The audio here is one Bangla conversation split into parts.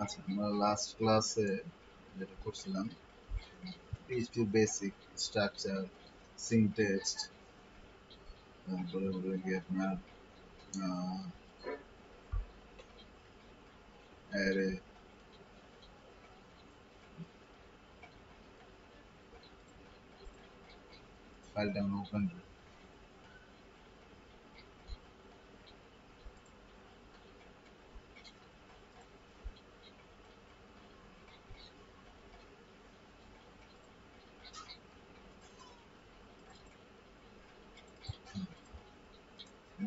আচ্ছা, আমরা লাস্ট ক্লাসে যেটা করছিলাম PHP বেসিক স্ট্রাকচার, সিনট্যাক্স, তারপরে হলো কি আপনার অ্যারে, ফাইলটা আমরা ওপেন করি।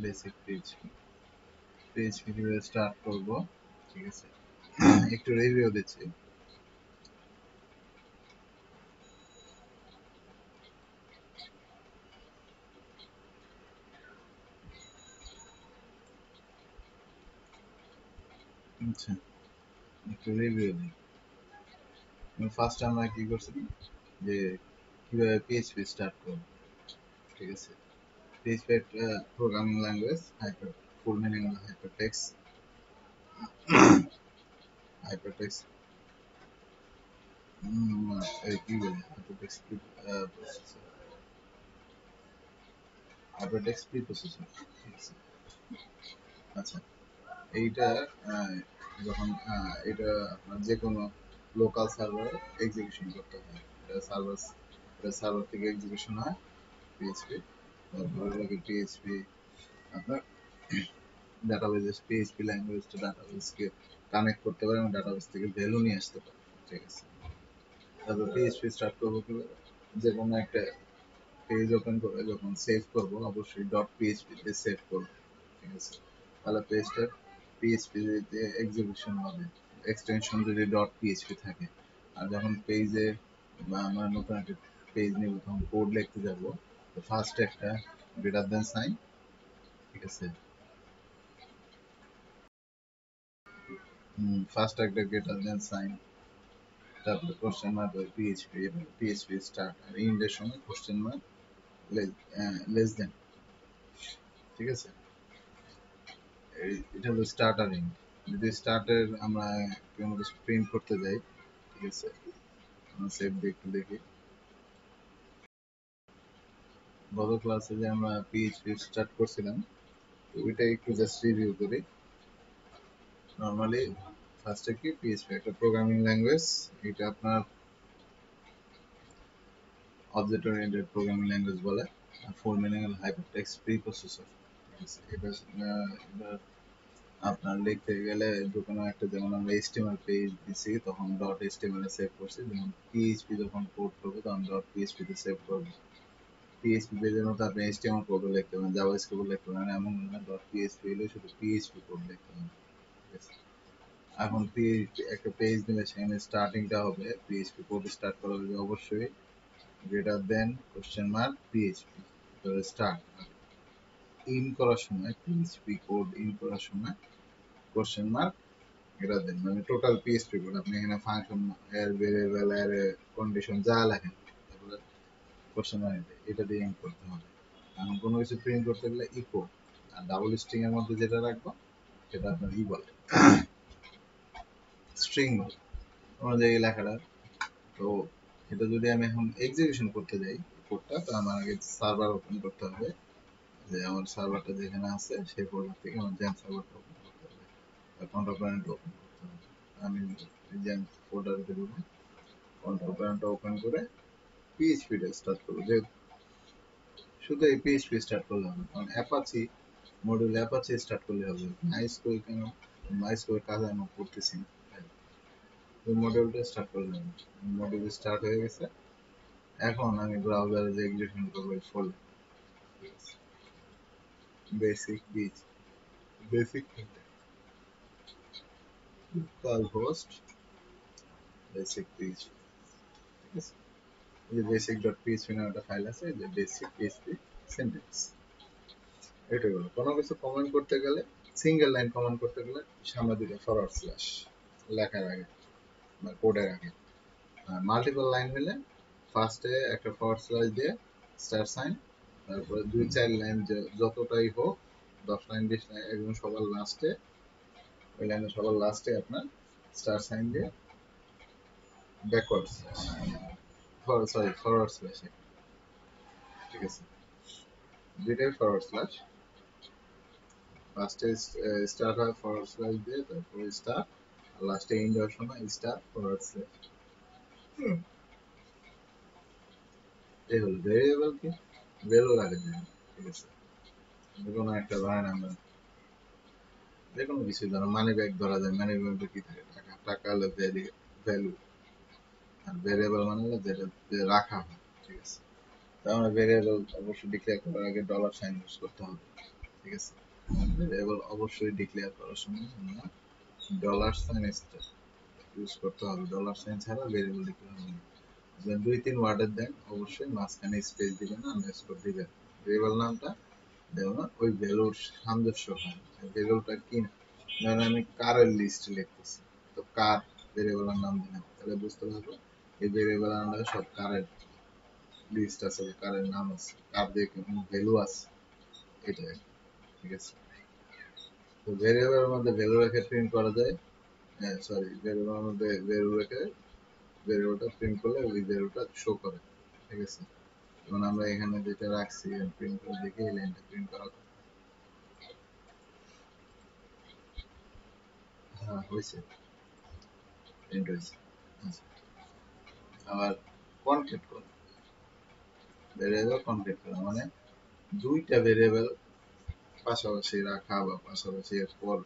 বেসিক PHP কিভাবে স্টার্ট করব, ঠিক আছে, একটু রিভিউ দিচ্ছি। আচ্ছা, একটু রিভিউ দিই। ফার্স্ট আমরা কি করছিলাম যে কিভাবে PHP স্টার্ট করব, ঠিক আছে। PHP একটা প্রোগ্রামিং ল্যাঙ্গুয়েজ, ফুল মিনিং হলো হাইপারটেক্সট কি বলে হাইপারটেক্সট প্রিপ্রসেসর, ঠিক আছে। আচ্ছা, এইটা যখন এটা আপনার যে কোনো লোকাল সার্ভারে এক্সিকিউশন করতে হয়, এটা সার্ভার থেকে এক্সিকিউশন হয় পিএইচপি। তারপরে লাগে পিএইচপি আপনার ডাটাবেস, পিএইচপি ল্যাঙ্গুয়েজ টু ডাটাবেসকে কানেক্ট করতে পারে এবং ডাটাবেস থেকে ভ্যালু নিয়ে আসতে পারে, ঠিক আছে। তারপর পিএইচপি স্টার্ট করবো কিভাবে, যে কোনো একটা পেজ ওপেন করে যখন সেভ করবো অবশ্যই ডট পিএইচপি তে সেভ করবো, ঠিক আছে। তাহলে পেজটা পিএইচপি তে এক্সিকিউশন হবে, এক্সটেনশন যদি ডট পিএইচপি থাকে। আর যখন পেজে বা আমরা নতুন একটা পেজ নিব তখন কোড লিখতে যাব, তো ফার্স্ট একটা গ্রেটার দেন সাইন, ঠিক আছে। ফার্স্ট একটা গ্রেটার দেন সাইন, তারপরে কোশ্চেন মার্ক ওই পিএইচপি স্টার্ট, আর ইন্ডের সময় কোশ্চেন মার্ক লেস দেন, ঠিক আছে। এটা হলো স্টার্টারিং। যদি স্টার্টের আমরা কোনো কিছু প্রিন্ট করতে যাই, ঠিক আছে, আমরা সেভ একটু দেখি। গত ক্লাসে যে আমরা পিএইচপি স্টার্ট করছিলাম, ওইটা একটু জাস্ট রিভিউ করি। নর্মালি ফার্স্টে কি, পিএইচপি একটা প্রোগ্রামিং ল্যাঙ্গুয়েজ, এটা আপনার অবজেক্ট ওরিয়েন্টেড প্রোগ্রামিং ল্যাঙ্গুয়েজ বলে। ফুল মিনিং হল হাইপারটেক্সট প্রিপ্রসেসর, ঠিক আছে। এটা আপনার লিখতে গেলে যে কোনো একটা, যেমন আমরা HTML পেজ দিছি তখন ডট HTML এ সেভ করছি, যেমন পিএইচপি যখন কোড করবো তখন ডট পিএইচপি তে সেভ করবো। পিএইচপি পেজের মতো আপনি HTML কোডও লিখতে পারেন, জাভাস্ক্রিপ্টও লিখতে পারেন, এমন না। ডট পিএইচপি হলে শুধু পিএইচপি কোড লিখতে পারেন, ঠিক আছে। এখন একটা পেজ দিলে সেখানে স্টার্টিংটা হবে, পিএইচপি কোড স্টার্ট করা হবে অবশ্যই greater than question mark PHP, start. ইন করার সময় পিএইচপি কোড ইন করার সময় কোশ্চেন মার্ক গ্রেটার দেন, মানে টোটাল পিএইচপি কোড আপনি এখানে ফাংশন, এর ভেরিয়েবল, এর কন্ডিশন যা লেখেন, তারপরে কোশ্চেন মার্ক এটা দিয়ে ইন করতে হবে। এখন কোনো কিছু প্রিন্ট করতে গেলে ইকো, আর ডাবল স্ট্রিং এর মধ্যে যেটা রাখবো সেটা আপনার বলে, স্ট্রিং বলে অনুযায়ী লেখাটা। তো এটা যদি আমি এখন এক্সিকিউশন করতে যাই কোডটা, তো আমার আগে সার্ভার ওপেন করতে হবে, যে আমার সার্ভারটা যেখানে আছে সেই ফোল্ডার থেকে আমার জেম সার্ভারটা ওপেন করতে হবে, কন্ট্রোল প্যানেলটা ওপেন করতে হবে। আমি জেম ফোল্ডারে দেবো, কন্ট্রোল প্যানেলটা ওপেন করে পিএইচপিটা স্টার্ট করবো। যে শুধু এই পিএইচপি স্টার্ট করলে হবে, কারণ অ্যাপাচি মডিউল অ্যাপাচি স্টার্ট করলে হবে। মাইস্কুয়েল কেন, মাইস্কুয়েল কাজ আমি করতেছি না, ওই মডিউলটা স্টার্ট করলে হবে। মডিউল স্টার্ট হয়ে গেছে, এখন আমি ব্রাউজারে যে এক্সিকিউশন করবো এই folder basic basic local host basic PHP, ঠিক আছে। এই যে বেসিক ডট পিএইচপি নামে একটা ফাইল আছে, এই যে বেসিক পিএইচপি সিনট্যাক্স, এটা হলো কোনো কিছু কমেন্ট করতে গেলে, সিঙ্গেল লাইন কমেন্ট করতে গেলে সামনে দিকে ফরওয়ার্ড স্ল্যাশ লেখার আগে বা কোডের আগে। মাল্টিপল লাইন হলে ফার্স্টে একটা ফরওয়ার্ড স্ল্যাশ দিয়ে স্টার সাইন, তারপরে 2-4 লাইন যতটাই হোক, 10 লাইন 20 লাইন, একদম সবার লাস্টে, ওই লাইনের সবার লাস্টে আপনার স্টার সাইন দিয়ে ব্যাকওয়ার্ড স্ল্যাশ, ফরওয়ার্ড স্ল্যাশ, ঠিক আছে, দুইটাই ফরওয়ার্ড স্ল্যাশ। ফার্স্টে স্টার্ট হয় ফরওয়ার্ড স্ল্যাশ দিয়ে, তারপরে স্টার, আর লাস্টে এন্ড হওয়ার সময় স্টার ফরওয়ার্ড স্ল্যাশ। এই হলো ভেরিয়েবল কি ভ্যালু লাগে দেন, ঠিক আছে। যেকোনো একটা ধরেন আমরা যেকোনো কিছু ধরো মানি ব্যাগ ধরা যায়, মানি ব্যাগে কি থাকে, টাকা, টাকা হলো ভ্যালু, আর ভেরিয়েবল মানে হলো যেটা যে রাখা হয়, ঠিক আছে। তো আমরা ভেরিয়েবল অবশ্যই ডিক্লেয়ার করার আগে ডলার সাইন ইউজ করতে হবে, ঠিক আছে। ভেরিয়েবল অবশ্যই ডিক্লেয়ার করার সময় আমরা ডলার সাইন ইউজ করতে হবে, ডলার সাইন ছাড়া ভেরিয়েবল ডিক্লেয়ার হবে না। যদি 2-3 ওয়ার্ডের দেন অবশ্যই মাঝখানে স্পেস দিবেন না, আন্ডারস্কোর দিবেন। ভেরিয়েবল নামটা যেমন ওই ভ্যালুর সামঞ্জস্য হয়, ভ্যালুটা কি, ধরেন আমি কারের লিস্ট লিখতেছি, তো কার ভেরিয়েবলের নাম দিলাম, তাহলে বুঝতে পারবো এই ভেরিয়েবলের আন্ডারে সব কারের লিস্ট আছে, কারের নাম আছে, কার দিয়ে কোনো ভ্যালু আছে, এটাই, ঠিক আছে। তো ভেরিয়েবলের মধ্যে ভ্যালু রেখে প্রিন্ট করা যায়, সরি, ভেরিয়েবলের মধ্যে ভ্যালু রেখে ভ্যালুটা প্রিন্ট করলে ওই ভ্যালুটা শো করে, ঠিক আছে। যেমন আমরা এখানে যেটা রাখছি প্রিন্ট করে দেখি, এই লাইনটা প্রিন্ট করা, হ্যাঁ হয়েছে, প্রিন্ট হয়েছে। আচ্ছা, আবার কনকেট করা, ভেরিয়েবল কনকেট করা মানে দুইটা ভেরিয়েবল পাশাপাশি রাখা বা পাশাপাশি এরপর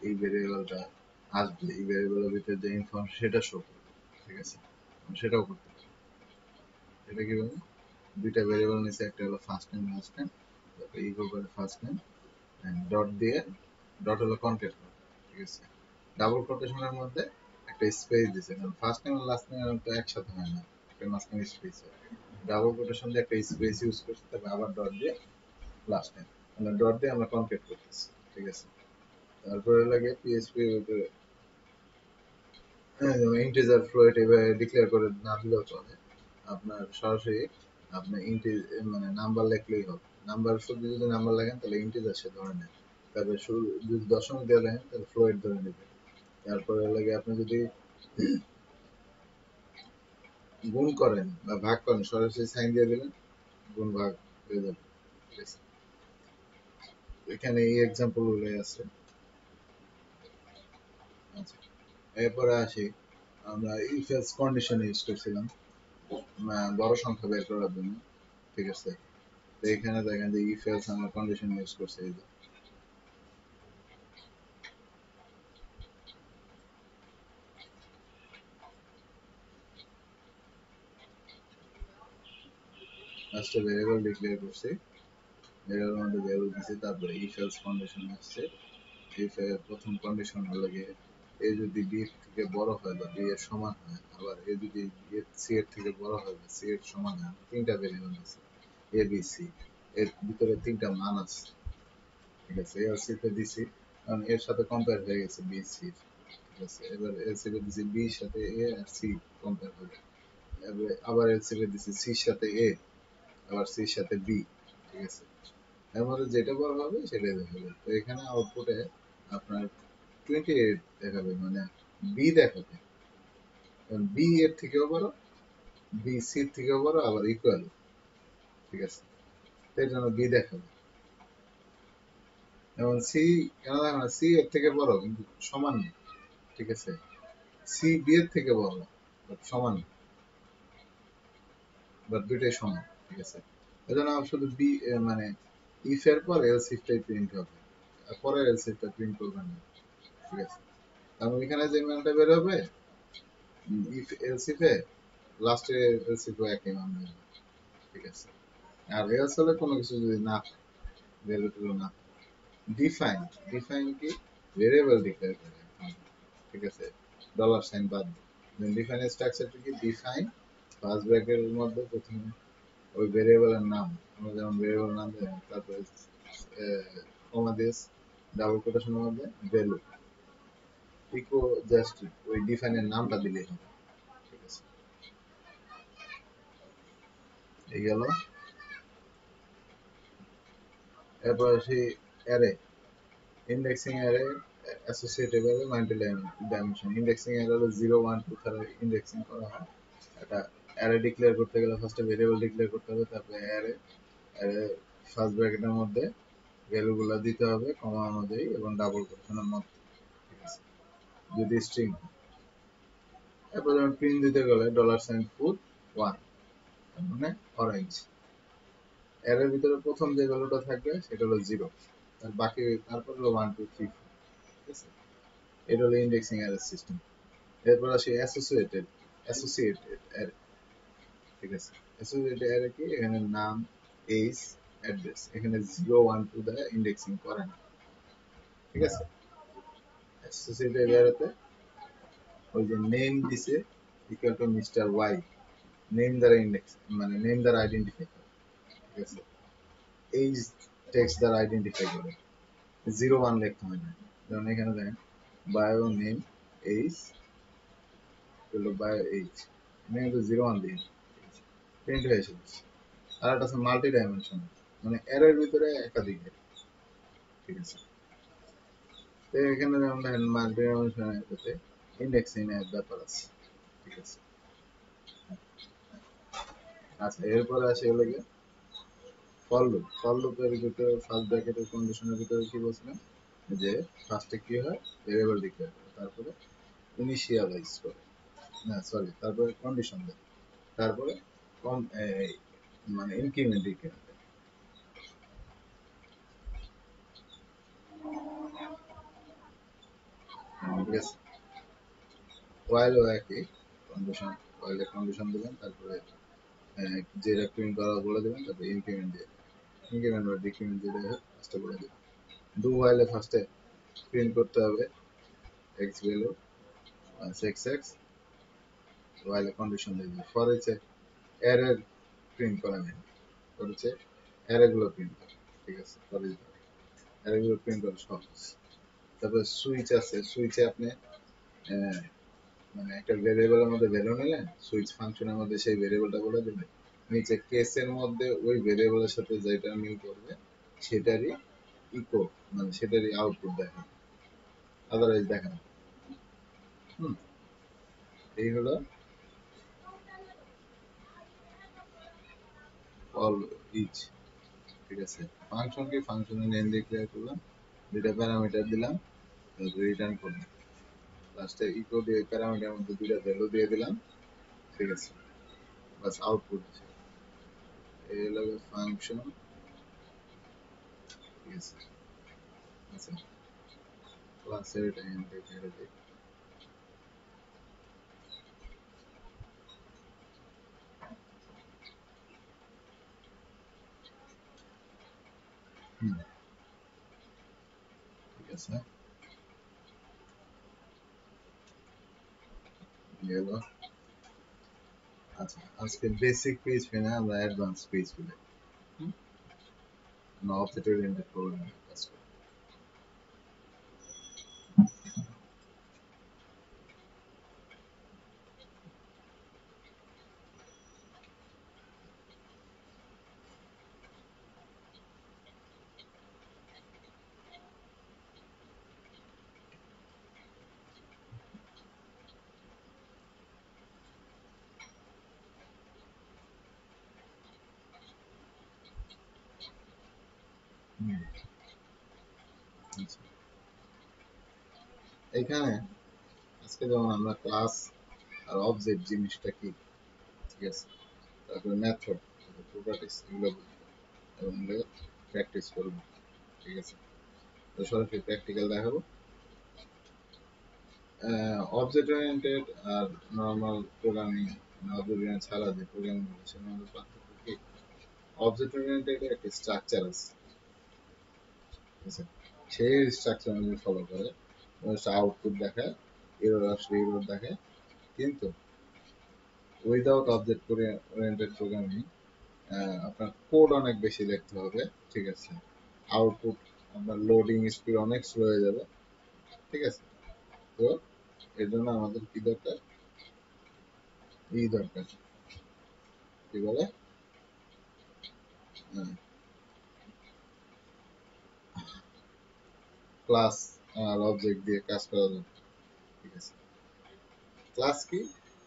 এই ভেরিয়েবলটা আসবে, এই ভেরিয়েবলের ভিতরে যে ইনফরমেশন সেটা শো করবে, ঠিক আছে। সেটাও করতে পারি, এটা কি বলে, দুইটা ভেরিয়েবল নিচে, একটা হলো ফার্স্ট নেম লাস্ট নেম, তারপর ইকো করে ফার্স্ট নেম, ডট দিয়ে, ডট হলো কনকেট করা, ঠিক আছে। ডাবল কোটেশনের মধ্যে একটা স্পেস দিছে, কারণ ফার্স্ট নেম আর লাস্ট নেম তো একসাথে হয় না, একটা মাঝখানে স্পেস হয়, ডাবল কোটেশন দিয়ে একটা স্পেস ইউজ করছি, তারপর আবার ডট দিয়ে লাস্ট নেম, মানে ডট দিয়ে আমরা কনকেট করতেছি, ঠিক আছে। তারপরে লাগে পিএইচপি ইন্টিজার ফ্লোট এভাবে ডিক্লেয়ার করে না দিলেও চলে, আপনার সরাসরি আপনি মানে নাম্বার লিখলেই হবে, নাম্বার শুধু যদি নাম্বার লেখেন তাহলে ইন্টিজার সে ধরে নেয়, তারপরে শুধু যদি দশমিক দিয়ে লেখেন তাহলে ফ্লোট ধরে নেবে। তারপরে লাগে আপনি যদি গুণ করেন বা ভাগ করেন, সরাসরি সাইন দিয়ে দিলেন, গুণ ভাগ হয়ে যাবে, ঠিক আছে। এখানে এই এক্সাম্পল গুলো আছে। আচ্ছা, এরপরে আসি, আমরা ইফ এলস কন্ডিশন ইউজ করছিলাম বড় সংখ্যা বের করার জন্য, ঠিক আছে। তো এখানে দেখেন যে ইফ এলস আমরা কন্ডিশন ইউজ করছি, এই যে ফার্স্টে ভেরিয়েবল ডিক্লেয়ার করছি, ভেরিয়েবলের মধ্যে ভ্যালু দিছি, তারপরে ইফ এলস কন্ডিশন আসছে। ইফ এর প্রথম কন্ডিশন হলো গিয়ে এ যদি বি এর থেকে বড় হয় বা বি এর সমান হয়, আবার এ যদি সি এর থেকে বড় হয় বা সি এর সমান হয়, তিনটা ভেরিয়েবল আছে এ বি সি, এর ভিতরে তিনটা মান আছে, ঠিক আছে। এ আর সি তে দিছি, কারণ এর সাথে কম্পেয়ার হয়ে গেছে বি সি, ঠিক আছে। এবার এল সি তে দিছি বি এর সাথে এ আর সি কম্পেয়ার হবে, আবার এল সি তে দিছি সির সাথে এ, আবার সির সাথে বি, ঠিক আছে। এর মধ্যে যেটা বড় হবে সেটাই দেখাবে। তো এখানে আউটপুটে আপনার 28 দেখাবে, মানে বি দেখাবে, বি এর থেকেও বড়, বি সি এর থেকেও বড়, আবার ইকুয়াল, ঠিক আছে। তো এর জন্য বি দেখাবে, এবং সি কেন দেখো না, সি এর থেকে বড় কিন্তু সমান না, ঠিক আছে। সি বি এর থেকে বড় বাট সমান, বাট দুইটাই সমান, ঠিক আছে। এই জন্য শুধু বি, মানে ইফ এর পর এলস ইফটাই প্রিন্ট হবে, আর পরে এলস ইফটা প্রিন্ট করবেন না, ঠিক আছে। কারণ এখানে যে মানটা বের হবে ইফ এলস ইফে, লাস্টে এলস ইফ একই মান বের হবে, ঠিক আছে। আর এলস হলে কোনো কিছু যদি না ভ্যালু ট্যালু না, ডিফাইন, ডিফাইন কি, ভেরিয়েবল ডিক্লেয়ার করে, ঠিক আছে, ডলার সাইন বাদ দিয়ে ডিফাইন স্ট্রাকচারটা কি, ডিফাইন ফার্স্ট ব্র্যাকেটের মধ্যে প্রথমে ওই ভেরিয়েবলের নাম, আমরা যেমন ভেরিয়েবল নাম দিলাম, তারপরে কমা দিস, ডাবল কোটেশনের মধ্যে ভ্যালু, ইকো জাস্ট ওই ডিফাইনের নামটা দিলেই হবে, ঠিক আছে। এই গেল। এরপর সেই অ্যারে, ইন্ডেক্সিং অ্যারে অ্যাসোসিয়েটেড হবে মাল্টি ডাইমেনশন। ইন্ডেক্সিং এর হলো 0 1 2 দ্বারা ইন্ডেক্সিং করা হয়। এটা অ্যারে ডিক্লেয়ার করতে গেলে ফার্স্টে ভেরিয়েবল ডিক্লেয়ার করতে হবে, তারপরে অ্যারে ফার্স্ট ব্র্যাকেটের মধ্যে ভ্যালুগুলো দিতে হবে কমা অনুযায়ী এবং ডাবল কোটেশনের মধ্যে, ঠিক আছে, যদি স্ট্রিং। এরপর যেমন প্রিন্ট দিতে গেলে $ফুড 1 মানে অরেঞ্জ। এর ভিতরে প্রথম যে ভ্যালুটা থাকবে সেটা হলো 0, আর বাকি তারপর হলো 1 2 3 4, ঠিক আছে। এটা হলো ইন্ডেক্সিং অ্যারে সিস্টেম। এরপর আসি অ্যাসোসিয়েটেড অ্যারে, ঠিক আছে। অ্যাসোসিয়েটেড অ্যারে কি? এখানে নাম, এজ, অ্যাড্রেস, এখানে 0 1 2 দ্বারা ইন্ডেক্সিং করে না, ঠিক আছে। অ্যাসোসিয়েটেড অ্যারেতে ওই যে নেম দিছে equal to mister Y, name দ্বারা ইন্ডেক্স মানে নেম দ্বারা আইডেন্টিফাই করে, ঠিক আছে। এইজ টেক্সট দ্বারা আইডেন্টিফাই করে, 0 1 লিখতে হয় না। যেমন এখানে দেখেন বায়ো নেম এইজ হলো বায়ো এইজ, এখানে কিন্তু 0 1 দিয়ে প্রিন্ট হয়ে এসেছে। আর একটা আছে মাল্টি ডাইমেনশন, মানে অ্যারের ভিতরে একাধিক array, ঠিক আছে। তো এখানে যেমন দেখেন মাল্টি ডাইমেনশন এর ইন্ডেক্সিং এর ব্যাপার আছে, ঠিক আছে। আচ্ছা, এরপরে আসে হলো গিয়ে ফর লুপ। ফর লুপের ভিতরে ফার্স্ট ব্র্যাকেটের কন্ডিশনের ভিতরে কি বলছিলাম যে ফার্স্টে কি হয়, ভেরিয়েবল ডিক্লেয়ার করে, তারপরে ইনিশিয়ালাইজ করে, না সরি, তারপরে কন্ডিশন দেয়, তারপরে মানে ইনক্রিমেন্ট ডিক্লেয়ার করে, ঠিক আছে। ওয়াইলও একই কন্ডিশন, ওয়াইলে কন্ডিশন দিবেন, তারপরে যেটা প্রিন্ট করা বলে দেবেন, তারপরে ইনক্রিমেন্ট দিয়ে ইনক্রিমেন্ট বা ডিক্রিমেন্ট যেটা হয় ফার্স্টে বলে দেবেন। ডু ওয়াইলে ফার্স্টে প্রিন্ট করতে হবে এক্স ভ্যালু এক্স এক্স, ওয়াইলে কন্ডিশন দিয়ে দিবে। ফর হচ্ছে অ্যারে প্রিন্ট করা নেই, ফর হচ্ছে অ্যারে গুলো প্রিন্ট করে, ঠিক আছে। ফর অ্যারে গুলো প্রিন্ট করা সহজ। তারপরে সুইচ আছে, সুইচে আপনি মানে একটা ভেরিয়েবলের মধ্যে ভ্যালু নিলেন, সুইচ ফাংশনের মধ্যে সেই ভেরিয়েবলটা বলে দিবেন, নিচে কেসের মধ্যে ওই ভেরিয়েবলের সাথে যেটা মিল করবে সেটারই ইকো মানে সেটারই আউটপুট দেখান, আদারওয়াইজ দেখান। হুম, এই হলো অল ইচ, ঠিক আছে। ফাংশন কি? ফাংশনের নেম ডিক্লেয়ার করলাম, দুইটা প্যারামিটার দিলাম, রিটার্ন করলাম, লাস্টে ইকো দিয়ে প্যারামিটারের মধ্যে দুইটা ভ্যালু দিয়ে দিলাম, ঠিক আছে, বাস আউটপুট। এই হলো ফাংশন, ঠিক আছে। আচ্ছা, ক্লাসের টাইম দেখে দিই। হুম, ঠিক আছে, গেল। আচ্ছা, আজকে বেসিক পেজ ফেলে আমরা অ্যাডভান্স পেজ ফেলে অবজেক্ট ওরিয়েন্টেড প্রোগ্রামিং কাজ করি। আচ্ছা, এখানে আজকে যেমন আমরা ক্লাস আর অবজেক্ট জিনিসটা কি, ঠিক আছে, তারপরে মেথড, প্রপার্টিস, এগুলো বুঝবো এবং এগুলো প্র্যাকটিস করবো, ঠিক আছে। তো সরাসরি প্র্যাকটিক্যাল দেখাবো। অবজেক্ট ওরিয়েন্টেড আর নর্মাল প্রোগ্রামিং, অবজেক্ট ওরিয়েন্টেড ছাড়া যে প্রোগ্রামিং হবে সেটার মধ্যে পার্থক্য কি? অবজেক্ট ওরিয়েন্টেড একটা স্ট্রাকচার আছে, ঠিক আছে, সেই স্ট্রাকচার অনুযায়ী ফলো করে, আউটপুট দেখায়, এরর আসলে এরর দেখায়। কিন্তু উইদাউট অবজেক্ট ওরিয়েন্টেড প্রোগ্রামিং আপনার কোড অনেক বেশি লিখতে হবে, ঠিক আছে। আউটপুট আপনার লোডিং স্পিড অনেক স্লো হয়ে যাবে, ঠিক আছে। তো এর জন্য আমাদের কি দরকার? দরকার, কি বলে, ক্লাস আর অবজেক্ট দিয়ে কাজ করা যাবে, ঠিক আছে। ক্লাস কি?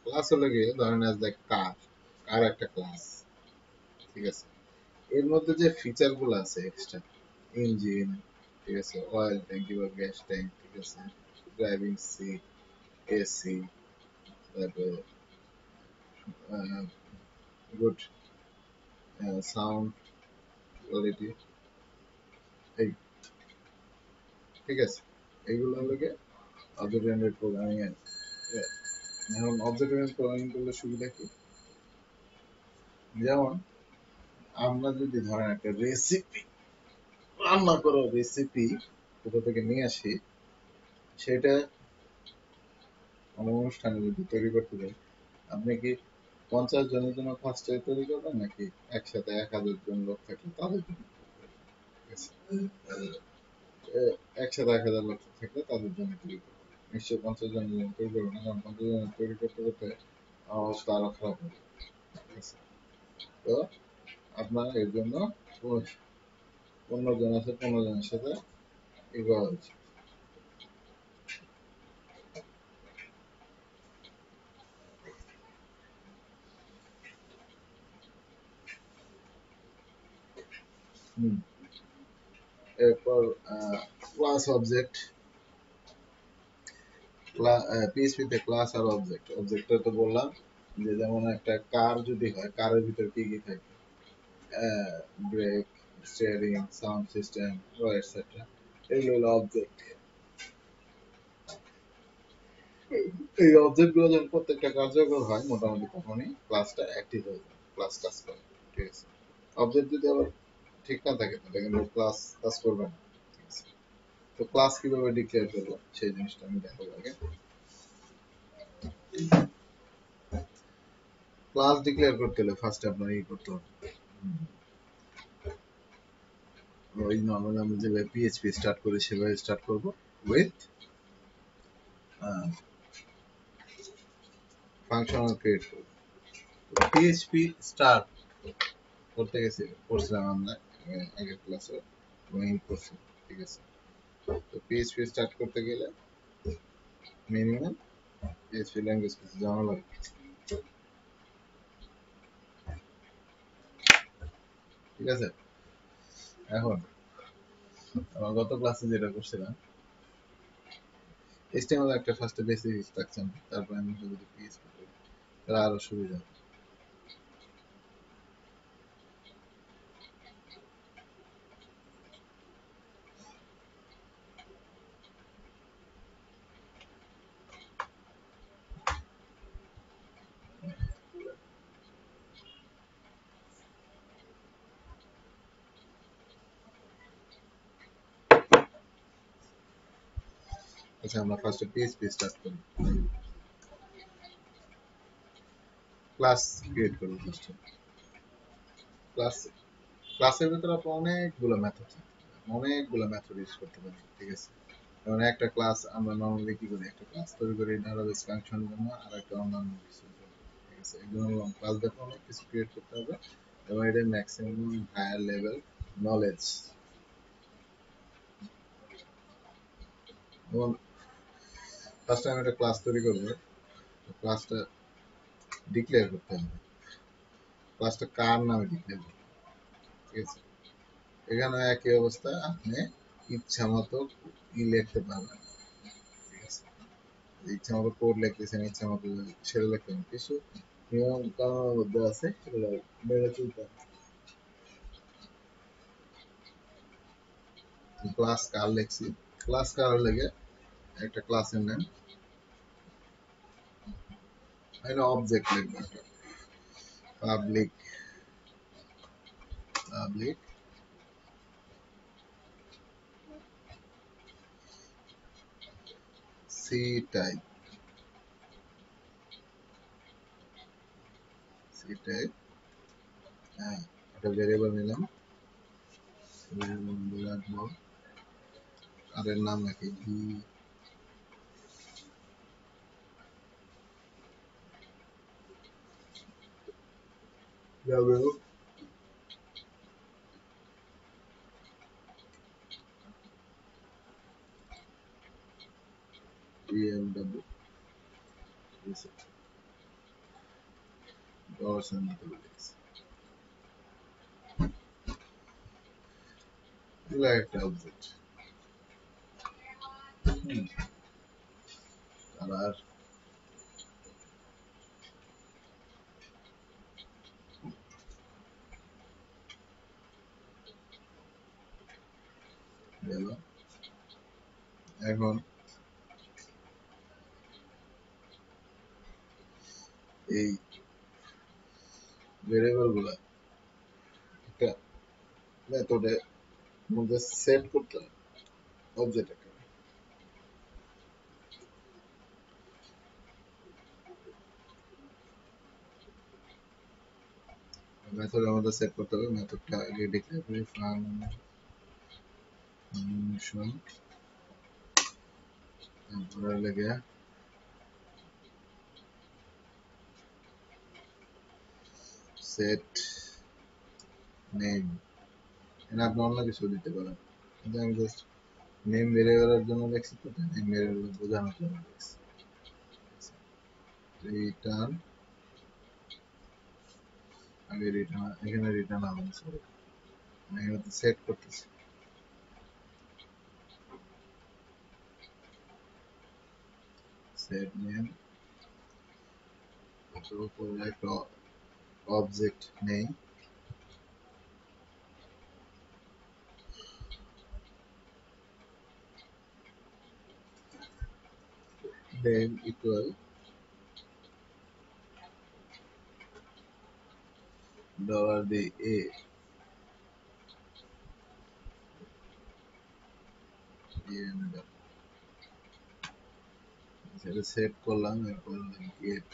ক্লাস হলো গিয়ে ধরেন অ্যাজ লাইক কার একটা ক্লাস, ঠিক আছে। এর মধ্যে যে ফিচার গুলো আছে এক্সট্রা, ইঞ্জিন, ঠিক আছে, অয়েল ট্যাঙ্কি বা গ্যাস ট্যাঙ্ক, ঠিক আছে, ড্রাইভিং সিট, এসি, তারপরে গুড সাউন্ড কোয়ালিটি, এই, ঠিক আছে। এইগুলো হলো গিয়ে অবজেক্ট ওরিয়েন্টেড প্রোগ্রামিং এর। এখন অবজেক্ট ওরিয়েন্টেড প্রোগ্রামিং করলে সুবিধা কি? যেমন আমরা যদি ধরেন একটা রেসিপি রান্না করো, রেসিপি কোথা থেকে নিয়ে আসি, সেটা অনুষ্ঠানে যদি তৈরি করতে যাই, আপনি কি 50 জনের জন্য ফার্স্টে তৈরি করবেন, নাকি একসাথে 1000 জন লোক থাকলে তাদের জন্য? ঠিক আছে? একসাথে 1000 লোক থাকলে তাদের জন্য তৈরি করবেন, নিশ্চয়ই 50 জনের জন্য তৈরি করবেন না, কারণ 50 জনের তৈরি করতে করতে অবস্থা আরো খারাপ হবে, ঠিক আছে। তো আপনার এর জন্য 15 জন আছে, 15 জনের সাথে ই করা হচ্ছে। এরপর ক্লাস অবজেক্ট, পিএইচপিতে ক্লাস আর অবজেক্ট। অবজেক্টটা তো বললাম যে যেমন একটা কার যদি হয়, কারের ভিতর কি কি থাকে, brake, steering, sound system, etcetera, এগুলো হলো অবজেক্ট। এই অবজেক্ট গুলো যখন প্রত্যেকটা কার্যকর হয় মোটামুটি তখনই ক্লাসটা অ্যাক্টিভ হয়ে যায়, ক্লাস কাজ করে, ঠিক আছে। অবজেক্ট যদি আবার ঠিক না থাকে তাহলে কিন্তু ক্লাস কাজ করবে না, ঠিক আছে। তো ক্লাস কিভাবে ডিক্লেয়ার করবো সেই জিনিসটা আমি দেখাবো আগে। ক্লাস ডিক্লেয়ার করতে হলে ফার্স্টে আপনার ই করতে হবে, ওই নর্মাল আমরা যেভাবে পিএইচপি স্টার্ট করি সেভাবে স্টার্ট করবো উইথ ফাংশনাল ক্রিয়েট করবো। পিএইচপি স্টার্ট করতে গেছি, করছিলাম আমরা আগের ক্লাসে করছি, ঠিক আছে। তো পিএইচপি স্টার্ট করতে গেলে মিনিমাম পিএইচপি ল্যাঙ্গুয়েজ কিছু জানা লাগে, ঠিক আছে। এখন আমার গত ক্লাসে যেটা করছিলাম, এইচটিএমএল একটা ফার্স্টে বেসিক স্ট্রাকচার, তারপর আমি যদি পিএইচপি করি তাহলে আরো সুবিধা। আচ্ছা, আমরা ফার্স্টে পিএইচপি স্টার্ট করি, ক্লাস ক্রিয়েট করি ফার্স্টে। ক্লাস ক্লাসের ভিতরে আপনি অনেকগুলো মেথড ইউজ করতে পারি, ঠিক আছে। যেমন একটা ক্লাস আমরা নর্মালি কি করি, একটা ক্লাস তৈরি করি ডাটাবেস ফাংশনের জন্য আর একটা অন্যান্য কিছুর জন্য, ঠিক আছে। এগুলো ক্লাস দেখো অনেক কিছু ক্রিয়েট করতে হবে এবং এটা ম্যাক্সিমাম হায়ার লেভেল নলেজ। এবং ফার্স্ট টাইম একটা ক্লাস তৈরি করবো, ক্লাসটা ডিক্লেয়ার করতে হবে, ক্লাসটা কার নামে ডিক্লেয়ার করতে হবে, ঠিক আছে। এখানে একই অবস্থা, আপনি ইচ্ছা মতো ই লিখতে পারবেন, ঠিক আছে। ইচ্ছা মতো কোড লিখতেছেন, ইচ্ছা মতো সেটা লিখতেন, কিছু নিয়ম কানুনের মধ্যে আছে, সেগুলো মেনে চলতে হবে। ক্লাস কার লিখছি, ক্লাস কার লেগে একটা ক্লাসের নাম, একটা অবজেক্ট লিখবো, public public C type, C type, হ্যাঁ, একটা ভেরিয়েবল নিলাম, রাখবো, আর এর নাম রাখি V W, EMW dollars and methodologies এগুলো একটা অবজেক্ট আবার গেল এখন এই ভেরিয়েবল গুলা একটা মেথডের মধ্যে সেট করতে হবে অবজেক্ট আকারে মেথডের মধ্যে সেট করতে হবে মেথডটা আগে ডিক্লেয়ার করি ফাংশন তারপরে লেগে সেট নেম এখানে আপনি অন্য কিছু দিতে পারেন কিন্তু আমি জাস্ট নেম ভেরিয়েবলের জন্য লিখছি তো নেম ভেরিয়েবল বোঝানোর জন্য লিখছি রিটার্ন আগে রিটার্ন এখানে রিটার্ন হবে সরি এখানে তো সেট করতেছি সেট নেম এর উপরে একটা অবজেক্ট নেই then equal dollar the a সেটা সেট করলাম এরপর গেট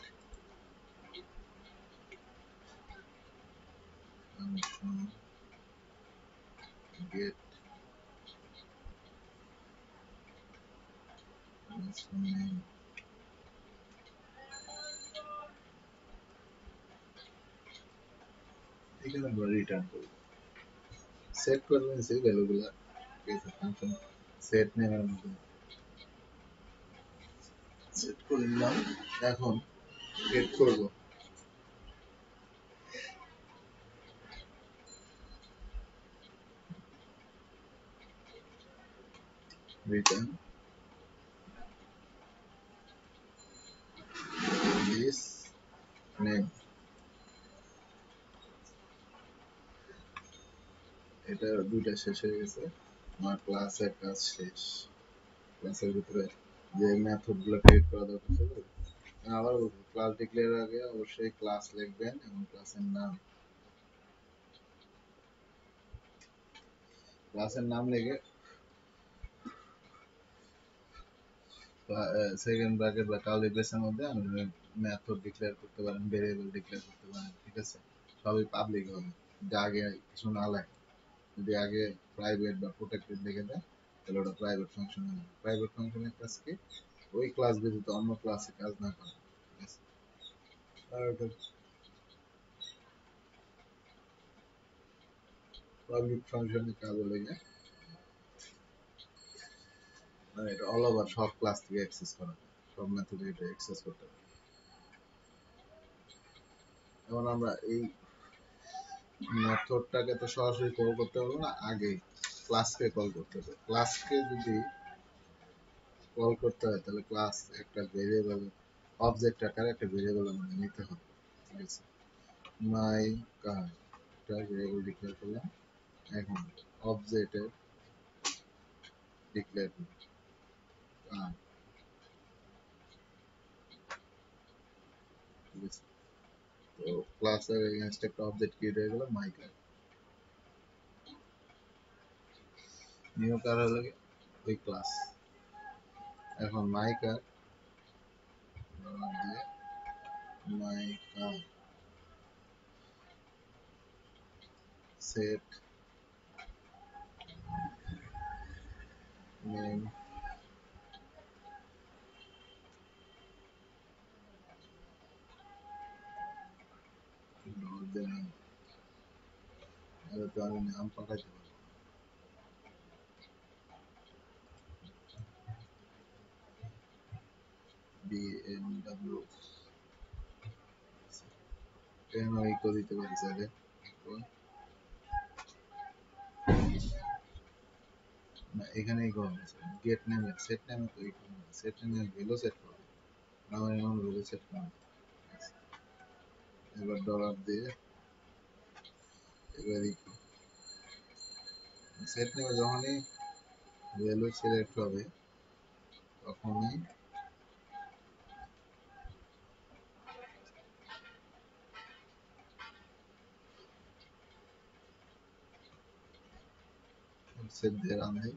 ফাংশন গেট নেম এখানে আমরা রিটার্ন করব সেট করে নিয়েছি ভ্যালুগুলো ফাংশন সেট নেমের মধ্যে সেট করে নিলাম এখন গেট করব রিটার্ন দিস নেম এটা দুইটা শেষ হয়ে গেছে আমার ক্লাসের কাজ শেষ ক্লাসের ভিতরে যে মেথড গুলো ক্রিয়েট করা দরকার ছিল আবার ক্লাস ডিক্লেয়ার আগে অবশ্যই ক্লাস লিখবেন এবং ক্লাসের নাম লিখে সেকেন্ড ব্র্যাকেট বা কার্লি ব্রেসের মধ্যে আপনি মেথড ডিক্লেয়ার করতে পারেন ভেরিয়েবল ডিক্লেয়ার করতে পারেন ঠিক আছে সবই পাবলিক হবে যদি আগে কিছু না লাগে যদি আগে প্রাইভেট বা প্রোটেক্টেড লিখে দেয় তাহলে ওটা প্রাইভেট ফাংশন হবে প্রাইভেট ফাংশনের কাজ কি ওই ক্লাস ব্যতীত অন্য ক্লাসে কাজ না করে ঠিক আছে আর এটা পাবলিক ফাংশনের কাজ হলে গিয়ে মানে এটা অল ওভার সব ক্লাস থেকে অ্যাক্সেস করা যায় সব মেথডে এটা অ্যাক্সেস করতে পারে এখন আমরা এই মেথডটাকে তো সরাসরি কল করতে পারবো না আগে ক্লাসকে কল করতে হবে ক্লাসকে যদি কল করতে হয় তাহলে ক্লাস একটা ভেরিয়েবল অবজেক্ট আকারে একটা ভেরিয়েবল আমাদের নিতে হবে ঠিক আছে মাই কার একটা ভেরিয়েবল ডিক্লেয়ার করলাম এখন অবজেক্টের ডিক্লেয়ার করব কার ঠিক আছে তো ক্লাসের এগেইনস্ট একটা অবজেক্ট ক্রিয়েট হয়ে গেল মাই কার নিউ কার হলো ওই ক্লাস এখন মাই কার দিয়ে মাই কার সেট নেম দেন তো আমি নাম পাঠাইতে পারবো BMW কেন ইকো দিতে পারি চাইলে না এখানে ইকো হবে গেট নেমে সেট নেমে তো ইকো সেট নেমে ভ্যালু সেট করবে আমার এমন ভ্যালু সেট করবে এবার ডলার দিয়ে এবার ইকো সেট নেমে যখনই ভ্যালু সিলেক্ট হবে তখনই সেট দিয়ে রান দেয়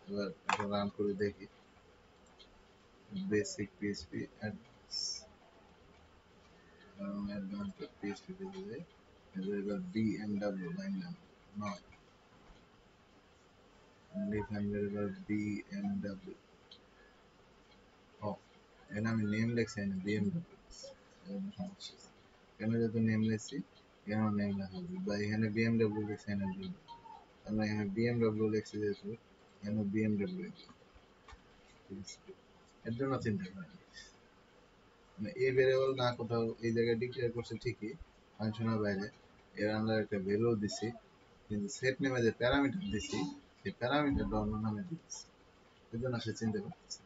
এবার এটা রান করে দেখি বেসিক পিএইচপি অ্যাডভান্সড পিএইচপি দিলে এবার বিএমডব্লিউ লাইন নাম নয় ডিফাইন ভেরিয়েবল বিএমডব্লিউ ও এখানে আমি নেম লিখছি না বিএমডব্লিউ সমস্যা কেন যেহেতু নেম লিখছি কেন নেম লেখা উচিত বা এখানে বিএমডব্লিউ লিখছি না আমরা এখানে বিএমডব্লিউ লিখছি যেহেতু এখানে বিএমডব্লিউ এর জন্য চিন্তা করেন মানে এই ভেরিয়েবল না কোথাও এই জায়গায় ডিক্লেয়ার করছে ঠিকই ফাংশনের বাইরে এর আন্ডার একটা ভ্যালু দিছি কিন্তু সেট নেমে যে প্যারামিটার দিছি সেই প্যারামিটারটা অন্য নামে দিচ্ছি এই জন্য সে চিনতে পারতেছে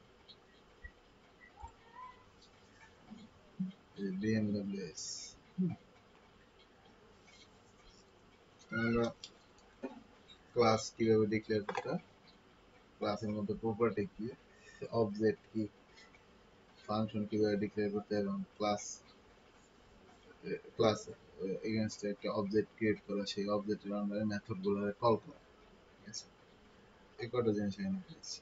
বিএমডব্লিউএস আমরা ক্লাস কিভাবে ডিক্লেয়ার করতে ক্লাসের মধ্যে প্রপার্টি কি অবজেক্ট কি ফাংশন কিভাবে ডিক্লেয়ার করতে এবং ক্লাস এগেইনস্ট একটা অবজেক্ট ক্রিয়েট করা সেই অবজেক্টের আন্ডারে মেথডগুলো কল করা ঠিক আছে এই কটা জিনিস এখানে পেয়েছি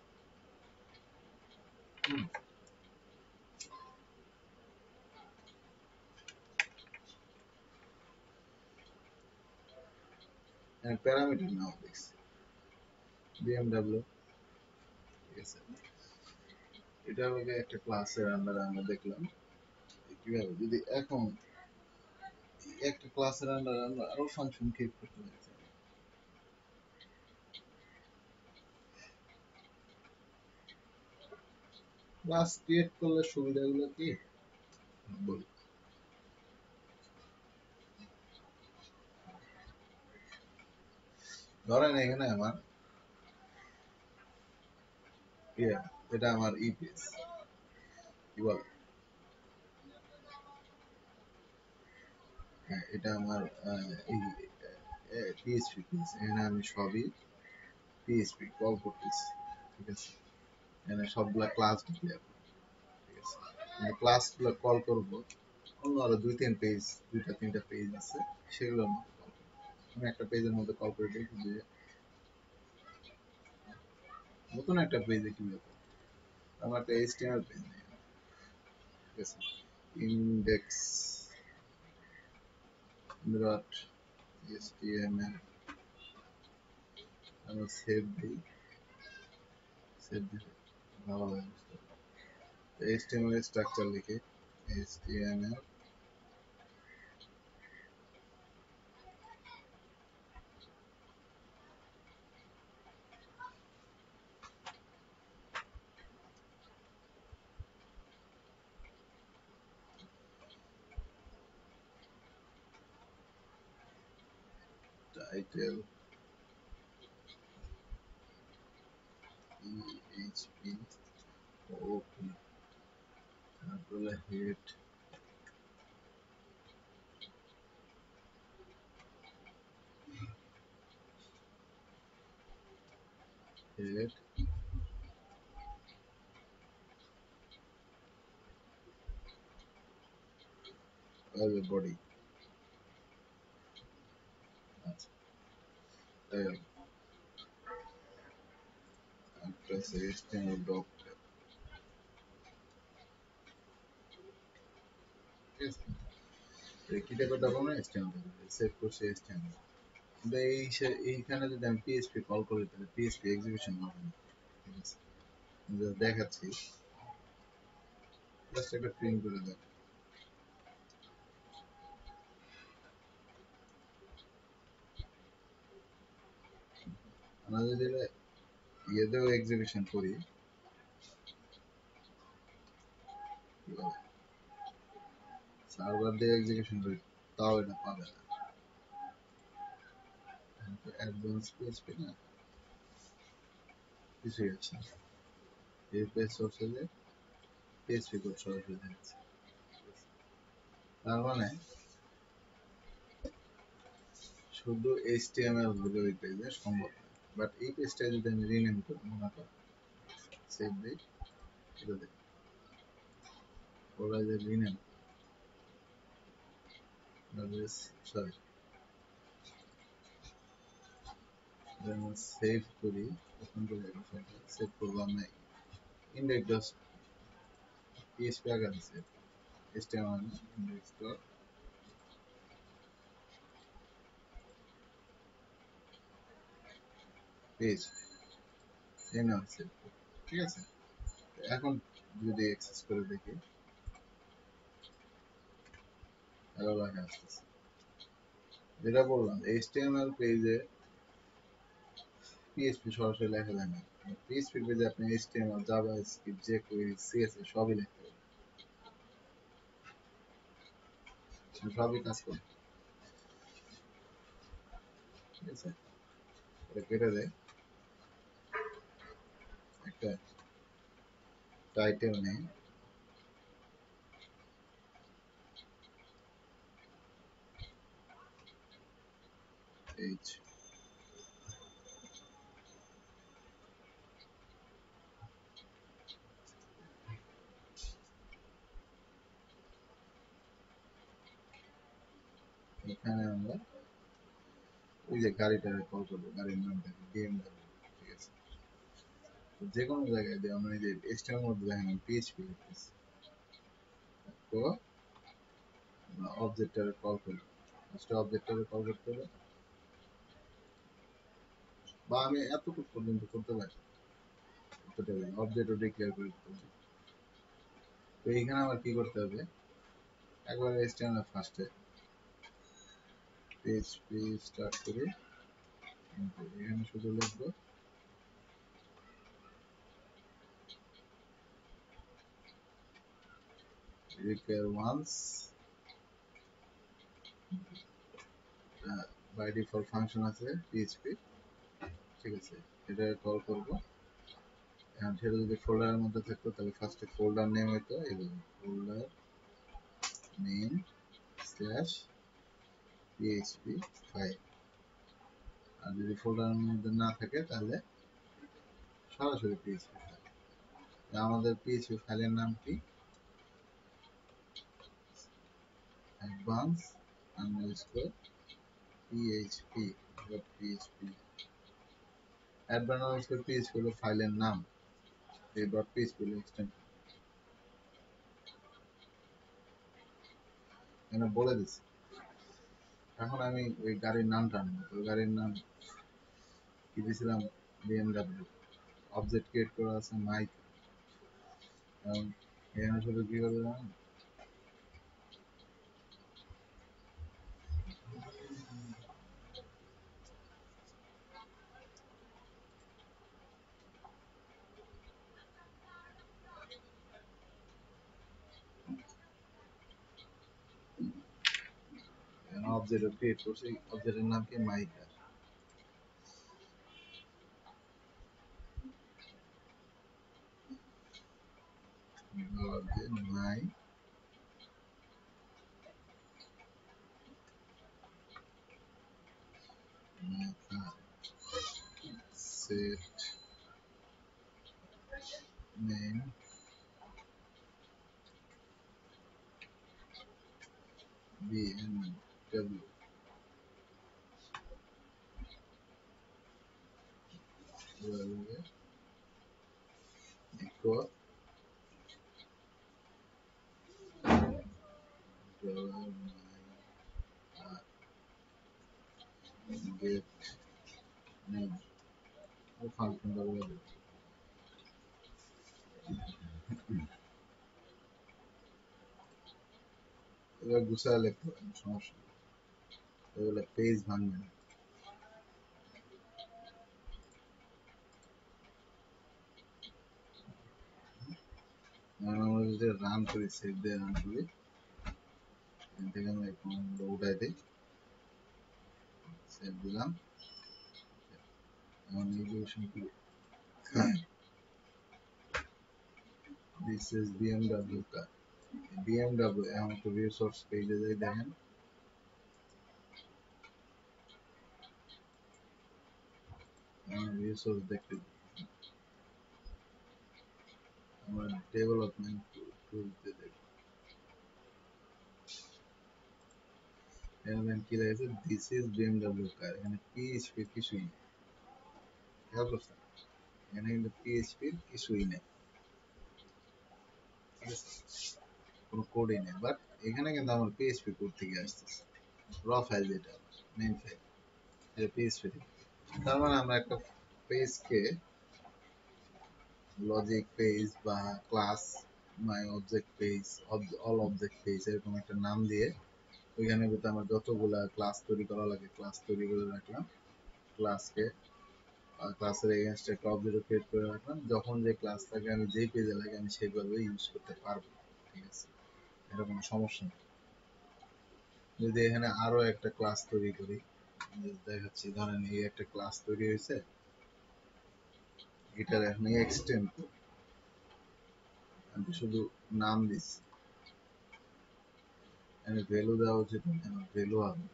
প্যারামিটার নাও দেখছি বিএমডব্লিউ ঠিক আছে এটা আমাকে একটা ক্লাসের আন্ডারে আমরা দেখলাম কিভাবে যদি এখন একটা ক্লাসের আন্ডারে আমরা আরো ফাংশন ক্রিয়েট করতে পারি ক্লাস ক্রিয়েট করলে সুবিধাগুলো কি বলি ধরেন এখানে আমার এটা আমার ইপিএস কি বলে হ্যাঁ এটা আমার পিএইচপি এখানে আমি সবই পিএইচপি কল করতেছি ঠিক আছে এখানে সবগুলা ক্লাস ডিক্লেয়ার ঠিক আছে মানে ক্লাসগুলো কল করব অন্য আরো দুইটা তিনটা পেজ আছে সেগুলোর মধ্যে কল করব আমি একটা পেজের মধ্যে কল করে দেখি যে নতুন একটা পেজে কিভাবে আমার একটা এইচটিএমএল পেজ নেই ঠিক আছে ইন্ডেক্স ডট এইচটিএমএল আমি সেভ দিই সেভ দিলে ভালো হয় এইচটিএমএল স্ট্রাকচার লিখে এইচটিএমএল টাইটেল পিএইচপি ওপি তারপরে হেড হেড আর বডি আচ্ছা একটা এইচটিএমএল ডক ঠিক আছে কি টাইপের ডকুমেন্ট এইচটিএমএল সেভ করছে এইচটিএমএল এইখানে যদি আমি পিএইচপি কল করি তাহলে পিএইচপি এক্সিকিউশন হবে না। ঠিক আছে, দেখাচ্ছি, জাস্ট একটা প্রিন্ট করে দেখ। আমরা যদি ইয়েতেও এক্সিকিউশন করি, সার্ভার দিয়ে এক্সিকিউশন করি, তাও এটা পাবে না। অ্যাডভান্স পিএইচপি না, কিছুই আছে না। এই পেজ সোর্সে যে পিএইচপি কোড সরাসরি দেখাচ্ছে। তার মানে শুধু এইচটিএমএল হলে ওই পেজে সম্ভব না। বাট এই পেজটা যদি আমি রিনেম করি, মনে করি সেভ দিই, এটা দেখ, ওরা যে রিনেম, সরি সেভ করি, ওপেন করে সেভ করলাম নাই, ইন্ডেক্স ডট পিএইচপি আগে দিছে, এইচটিএমএল না, ইন্ডেক্স ডট পেজ, এই নাম সেভ। ঠিক আছে, এখন যদি অ্যাক্সেস করে দেখি, এরর লেখা আসতেছে। যেটা বললাম, এইচটিএমএল পেজে পিএইচপি সরাসরি লেখা যায় না। পিএইচপি পেজে আপনি এইচটিএমএল, জাভাস্ক্রিপ্ট, jQuery, CSS সবই লিখতে পারেন, সবই কাজ করে। ঠিক আছে, এটা কেটে দেয়, একটা টাইটেল নেই, এইচ, এখানে আমরা ওই যে গাড়িটারে কল করবো, গাড়ির নামটা বিএমডব্লিউ। ঠিক আছে, যে কোনো জায়গায় দিয়ে আমরা এই যে এইচটিএমএল মধ্যে দেখেন পিএইচপি লিখতেছি, তো অবজেক্টটারে কল করি, ফার্স্টে অবজেক্টটারে কল করতে হবে, বা আমি এতটুকু পর্যন্ত করতে পারি, অবজেক্টও ডিক্লেয়ার করে দিতে পারি। তো এইখানে আমার কি করতে হবে, একবার এইচটিএমএল ফার্স্টে পিএইচপি স্টার্ট করি, এখানে শুধু লিখবো require once, by default function আছে পিএইচপি। ঠিক আছে, এটা কল করবো। এখন সেটা যদি ফোল্ডারের মধ্যে থাকতো তাহলে ফার্স্টে ফোল্ডার নেম হইতো, এবং folder name slash PHP file. আর যদি ফোল্ডারের মধ্যে না থাকে তাহলে সরাসরি পিএইচপি ফাইল। আমাদের পিএইচপি ফাইলের নাম কি, advance underscore PHP dot PHP. Advance underscore PHP হলো ফাইলের নাম, এই ডট পিএইচপি হলো এক্সটেনশন। এখানে বলে দিচ্ছি। এখন আমি ওই গাড়ির নামটা আনবো, তো গাড়ির নাম কি দিয়েছিলাম, বিএমডব্লিউ। অবজেক্ট ক্রিয়েট করা আছে মাইক, এখানে শুধু কি করবে জানেন, অবজেক্ট ক্রিয়েট করছি, অবজেক্টের নাম কি my car. My set name BMW, equal get name ও ফাংশন ব্যবহার করব এবার গুছায় লিখতে পারেন সমস্যা নেই এগুলো পেজ ভাঙবে না আমরা যদি রান করি সেভ দিয়ে রান করি এখান থেকে আমরা এই কমান্ডগুলো উঠাই দিই সেভ দিলাম এখন এক্সিকিউশন কি this is BMW car BMW এখন তো রিসোর্স পেজে যাই দেখেন রিসোর্স দেখতে আমরা ডেভেলপমেন্ট টুলতে দেখব এখানে কি রয়েছে দিস ইজ BMW কার এখানে PHP কিছুই নেই খেয়াল করছেন এখানে কিন্তু PHP কিছুই নেই কোনো কোডই নেই বাট এখানে কিন্তু আমার PHP কোড থেকে আসতেছে র ফাইল যেটা মেইন ফাইল এটা PHP থেকে তার মানে আমরা একটা পেজকে লজিক পেজ বা class my object page all object page এরকম একটা নাম দিয়ে ওইখানে ভিতরে আমার যতগুলা ক্লাস তৈরি করা লাগে ক্লাস তৈরি করে রাখলাম ক্লাসকে ক্লাসের এগেইনস্ট একটা অবজেক্ট ক্রিয়েট করে রাখলাম যখন যে ক্লাসটাকে আমি যেই পেজে লাগে আমি সেইভাবে ইউজ করতে পারবো ঠিক আছে এটা কোনো সমস্যা নেই যদি এখানে আরো একটা ক্লাস তৈরি করি দেখাচ্ছি ধরেন এই একটা ক্লাস তৈরি হয়েছে এটার এখন এক্সটেন্ড আমি শুধু নাম দিচ্ছি আমি ভ্যালু দেওয়া উচিত ভ্যালু হবে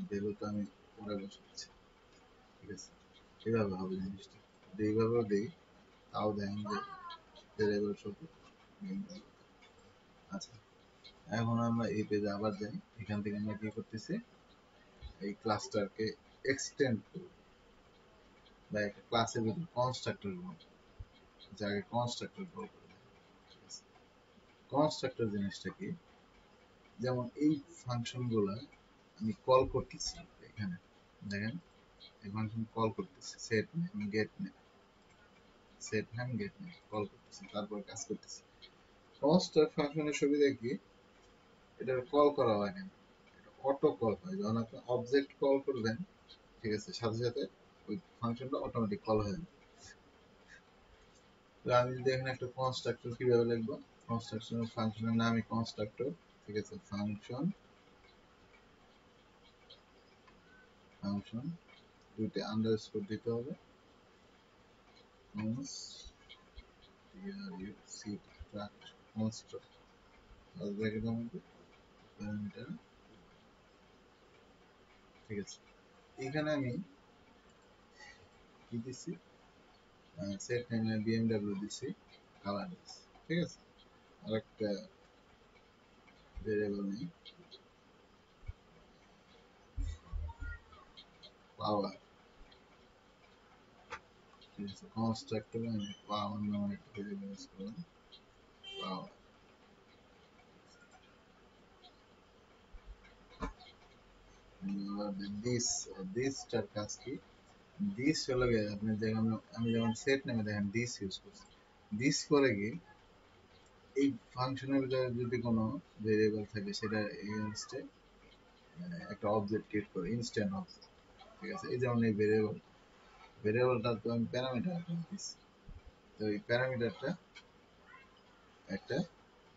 ভ্যালু তো আমি পরে বসাচ্ছি ঠিক আছে এভাবে হবে জিনিসটা এইভাবেও দিই তাও দেখেন যে ভ্যারিয়েবল শুধু আচ্ছা এখন আমরা এই পেজে আবার যাই এখান থেকে আমরা কি করতেছি এই ক্লাসটাকে এক্সটেন্ড করব বা একটা ক্লাসের ভিতরে কনস্ট্রাক্টর করব যাকে কনস্ট্রাক্টর কল করে কনস্ট্রাক্টর জিনিসটা কি যেমন এই ফাংশনগুলো আমি কল করতেছি এখানে দেখেন এই ফাংশন কল করতেছি set name get name set name get name call করতেছি তারপর কাজ করতেছি কনস্ট্রাক্ট ফাংশনের সুবিধা কি এটা কল করা লাগে না এটা অটো কল হয় যখন আপনি অবজেক্ট কল করবেন ঠিক আছে সাথে সাথে ওই ফাংশনটা অটোমেটিক কল হয়ে যাবে তো আমি যদি এখানে একটা কনস্ট্রাক্টর কিভাবে লিখবো কনস্ট্রাকশন ফাংশনের নামই কনস্ট্রাক্টর ঠিক আছে ফাংশন ফাংশন দুইটা আন্ডারস্কোর দিতে হবে কনস্ট্রাক্ট ব্র্যাকেটের মধ্যে প্যারামিটার ঠিক আছে এখানে আমি কি দিচ্ছি সেট নেমে BMW দিচ্ছি কালার দিচ্ছি ঠিক আছে আরেকটা ভেরিয়েবল নেই পাওয়ার ঠিক আছে কনস্ট্রাক্টরে আমি পাওয়ার নামে একটা ভেরিয়েবল ইউজ করলাম পাওয়ার দিসটার কাজ কি দিস চলে গেলে আপনি যেমন আমি যেমন সেট নেমে দেখেন দিস ইউজ করছি দিস করে কি এই ফাংশনের ভিতরে যদি কোনো ভেরিয়েবল থাকে সেটা এগেইনস্টে একটা অবজেক্ট ক্রিয়েট করে ইনস্ট্যান্ট অবজেক্ট ঠিক আছে এই যেমন এই ভেরিয়েবলটা তো আমি প্যারামিটার দিচ্ছি তো এই প্যারামিটারটা একটা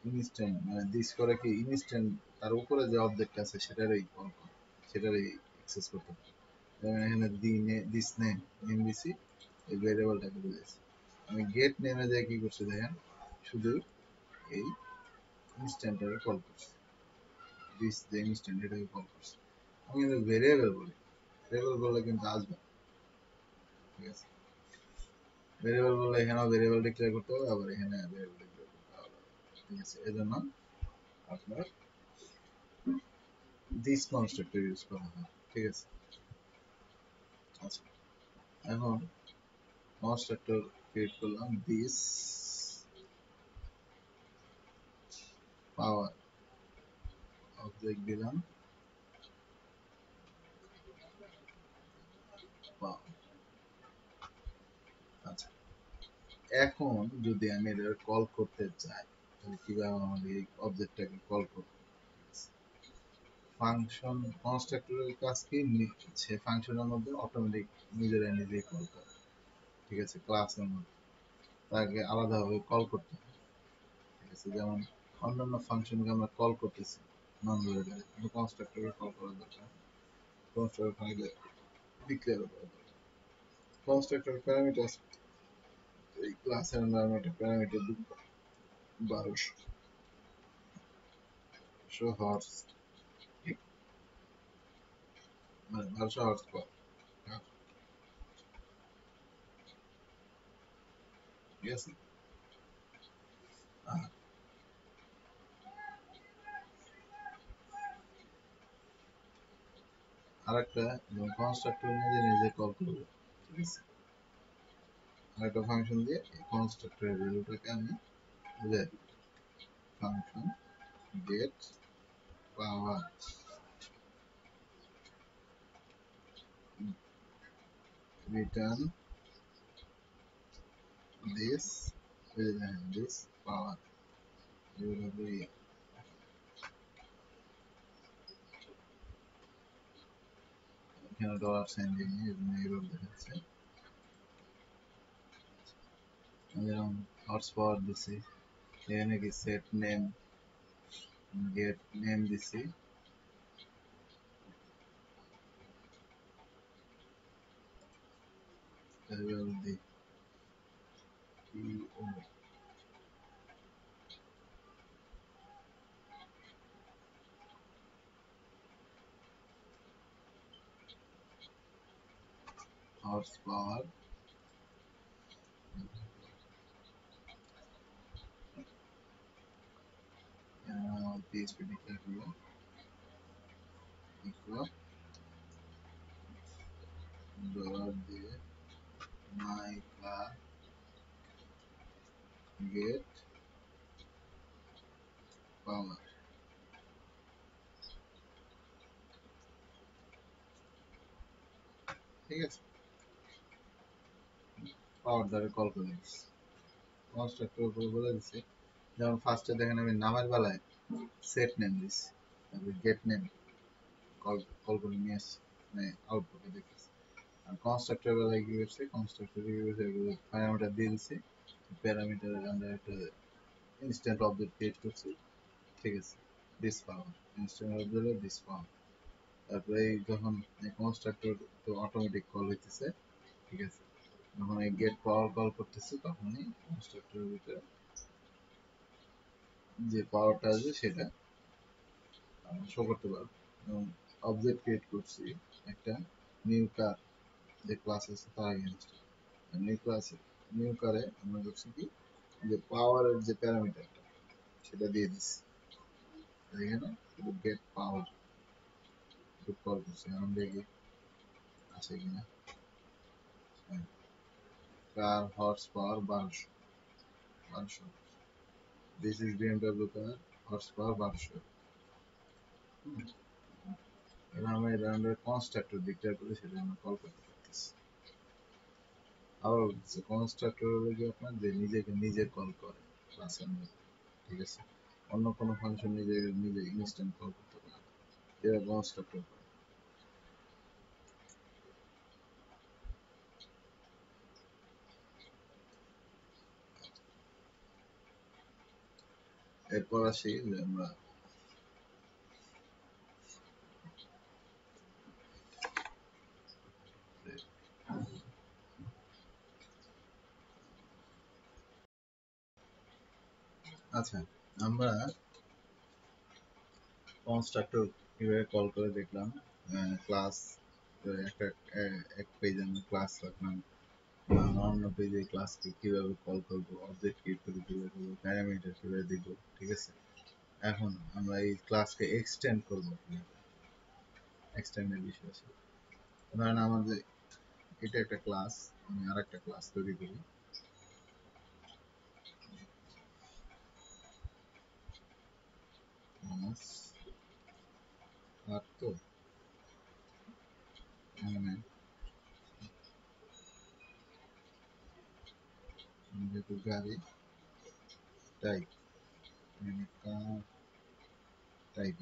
ইনস্ট্যান্ট মানে দিস করে কি ইনস্ট্যান্ট তার উপরে যে অবজেক্ট আছে সেটারই কল করে সেটারই অ্যাক্সেস করতে পারে যেমন এখানে দিস নেম নেম দিছি এই ভেরিয়েবলটাকে বুঝাইছি আমি গেট নেমে যাই কি করছি দেখেন শুধু এই ইনস্ট্যান্টটাকে কল করছি দিস যে ইনস্ট্যান্ট এটাকে কল করছি আমি কিন্তু ভেরিয়েবল বলি ভেরিয়েবল বললে কিন্তু আসবে ঠিক আছে ভেরিয়েবল বললে এখানেও ভেরিয়েবল ডিক্লেয়ার করতে হবে আবার এখানে ভেরিয়েবল ডিক্লেয়ার করতে হবে ঠিক আছে এজন্য আপনার দিস কনস্ট্রাক্টর ইউজ করা হয় ঠিক আছে আচ্ছা এখন কনস্ট্রাক্টর ক্রিয়েট করলাম দিস পাওয়ার অবজেক্ট দিলাম পাওয়ার। আচ্ছা, এখন যদি আমি এটার কল করতে চাই তাহলে কিভাবে আমাদের এই অবজেক্টটাকে কল করব? ফাংশন কনস্ট্রাক্টরের কাজ কি, সে ফাংশনের মধ্যে অটোমেটিক নিজেই কল করে, ঠিক আছে, ক্লাসের মধ্যে তাকে আলাদাভাবে কল করতে হয়, ঠিক আছে। যেমন অন্যান্য ফাংশনকে আমরা কল করতেছি নন ভেরিয়েবল, কিন্তু কনস্ট্রাক্টরে কল করার দরকার, কনস্ট্রাক্টর ফাইলে ডিক্লেয়ার করা দরকার। কনস্ট্রাক্টর প্যারামিটার, এই ক্লাসের নামে একটা প্যারামিটার দিব 1200 হর্স, মানে 1200 হর্স পাওয়ার, ঠিক আছে। আর আরেকটা, যেমন কনস্ট্রাক্টর নিজে কল করবে, ঠিক আছে, আরেকটা ফাংশন দিয়ে এই কনস্ট্রাক্টরের ভ্যালুটাকে আমি বুঝাই দিই। Function gate power return this this পাওয়ার, এখানে ডলার সাইন দিয়ে নিয়ে এইভাবে দেখাচ্ছে। যেমন হর্স পাওয়ার দিছি, এখানে কি সেট নেম গেট নেম দিছি, হর্স পাওয়ার পিএইচপি ডিক্লেয়ার করবো ইকুয়াল ডলার দিয়ে মাই ক্লাস গেট পাওয়ার, ঠিক আছে। পাওয়ার দ্বারা কল করে দিচ্ছি, কনস্ট্রাক্টর উপরে বলে দিচ্ছি। যেমন ফার্স্টে দেখেন আমি নামের বেলায় সেট নেম দিচ্ছি, তারপরে গেট নেম কল কল করে নিয়ে আসছি, মানে আউটপুটে দেখতেছি। আর কনস্ট্রাক্টর বেলায় কি করছে, কনস্ট্রাক্টর কি করছে, প্যারামিটার দিয়ে দিচ্ছি, প্যারামিটার আমরা একটা ইনস্ট্যান্ট অবজেক্ট ক্রিয়েট করছি, ঠিক আছে, this power, instant object this পাওয়ার। তারপরে এই যখন কনস্ট্রাক্টর তো অটোমেটিক কল হইতেছে, ঠিক আছে, যখন এই গেট পাওয়ার কল করতেছি তখনই কনস্ট্রাক্টরের ভিতরে যে পাওয়ারটা আছে সেটা শো করতে পারবো। এবং অবজেক্ট ক্রিয়েট করছি একটা নিউ কার, যে ক্লাস আছে তার এগেইনস্টে নিউ ক্লাস, নিউ কারে আমরা করছি কি, যে পাওয়ারের যে প্যারামিটারটা সেটা দিয়ে দিচ্ছি, এখানে শুধু গেট পাওয়ার কল করছি। এখন দেখি আছে কিনা, car horsepower 1200, this is BMW car horsepower 1200। এবার আমরা এটা আমরা কনস্ট্রাক্টর ডিক্লেয়ার করে সেটা আমরা কল করতে পারতেছি। আবার কনস্ট্রাক্টর হলো কি আপনার যে নিজেকে নিজে কল করে ক্লাসের মধ্যে, ঠিক আছে, অন্য কোনো ফাংশন নিজে ইনস্ট্যান্ট কল করতে পারে, এটা কনস্ট্রাক্টর করে। এরপর আসি যে আমরা আচ্ছা, আমরা কনস্ট্রাক্টর কিভাবে কল করে দেখলাম, ক্লাস একটা এক পেজে আমরা ক্লাস রাখলাম, অন্য পেজে ক্লাসকে কিভাবে কল করবো, অবজেক্ট ক্রিয়েট করে কিভাবে করবো, প্যারামিটার কিভাবে দিব, ঠিক আছে। এখন আমরা এই ক্লাসকে এক্সটেন্ড করবো, এক্সটেন্ডের বিষয় আছে। ধরেন আমাদের এটা একটা ক্লাস, আমি আর একটা ক্লাস তৈরি করি, ক্লাস আর তো যেহেতু গাড়ি টাইপ কার টাইপ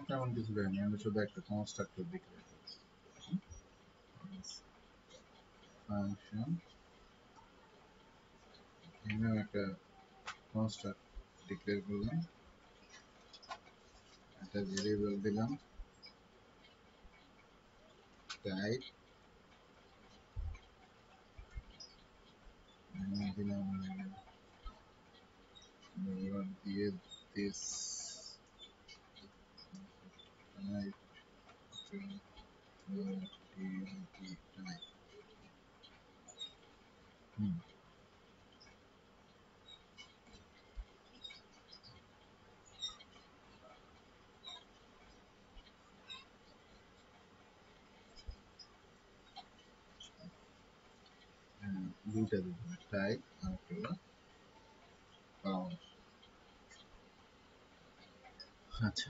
তেমন কিছু দেয়নি, আমি শুধু একটা কনস্ট্রাক্টর ডিক্লেয়ার করছি। ফাংশন এখানেও একটা কনস্ট্রাক্ট ডিক্লেয়ার করলাম, একটা ভেরিয়েবল দিলাম টাইপ, দিলাম এবার দিয়ে দিস টাইপ টাইপ। দুইটা দিতে হবে, টাইপ আর হলো পাওয়ার। আচ্ছা,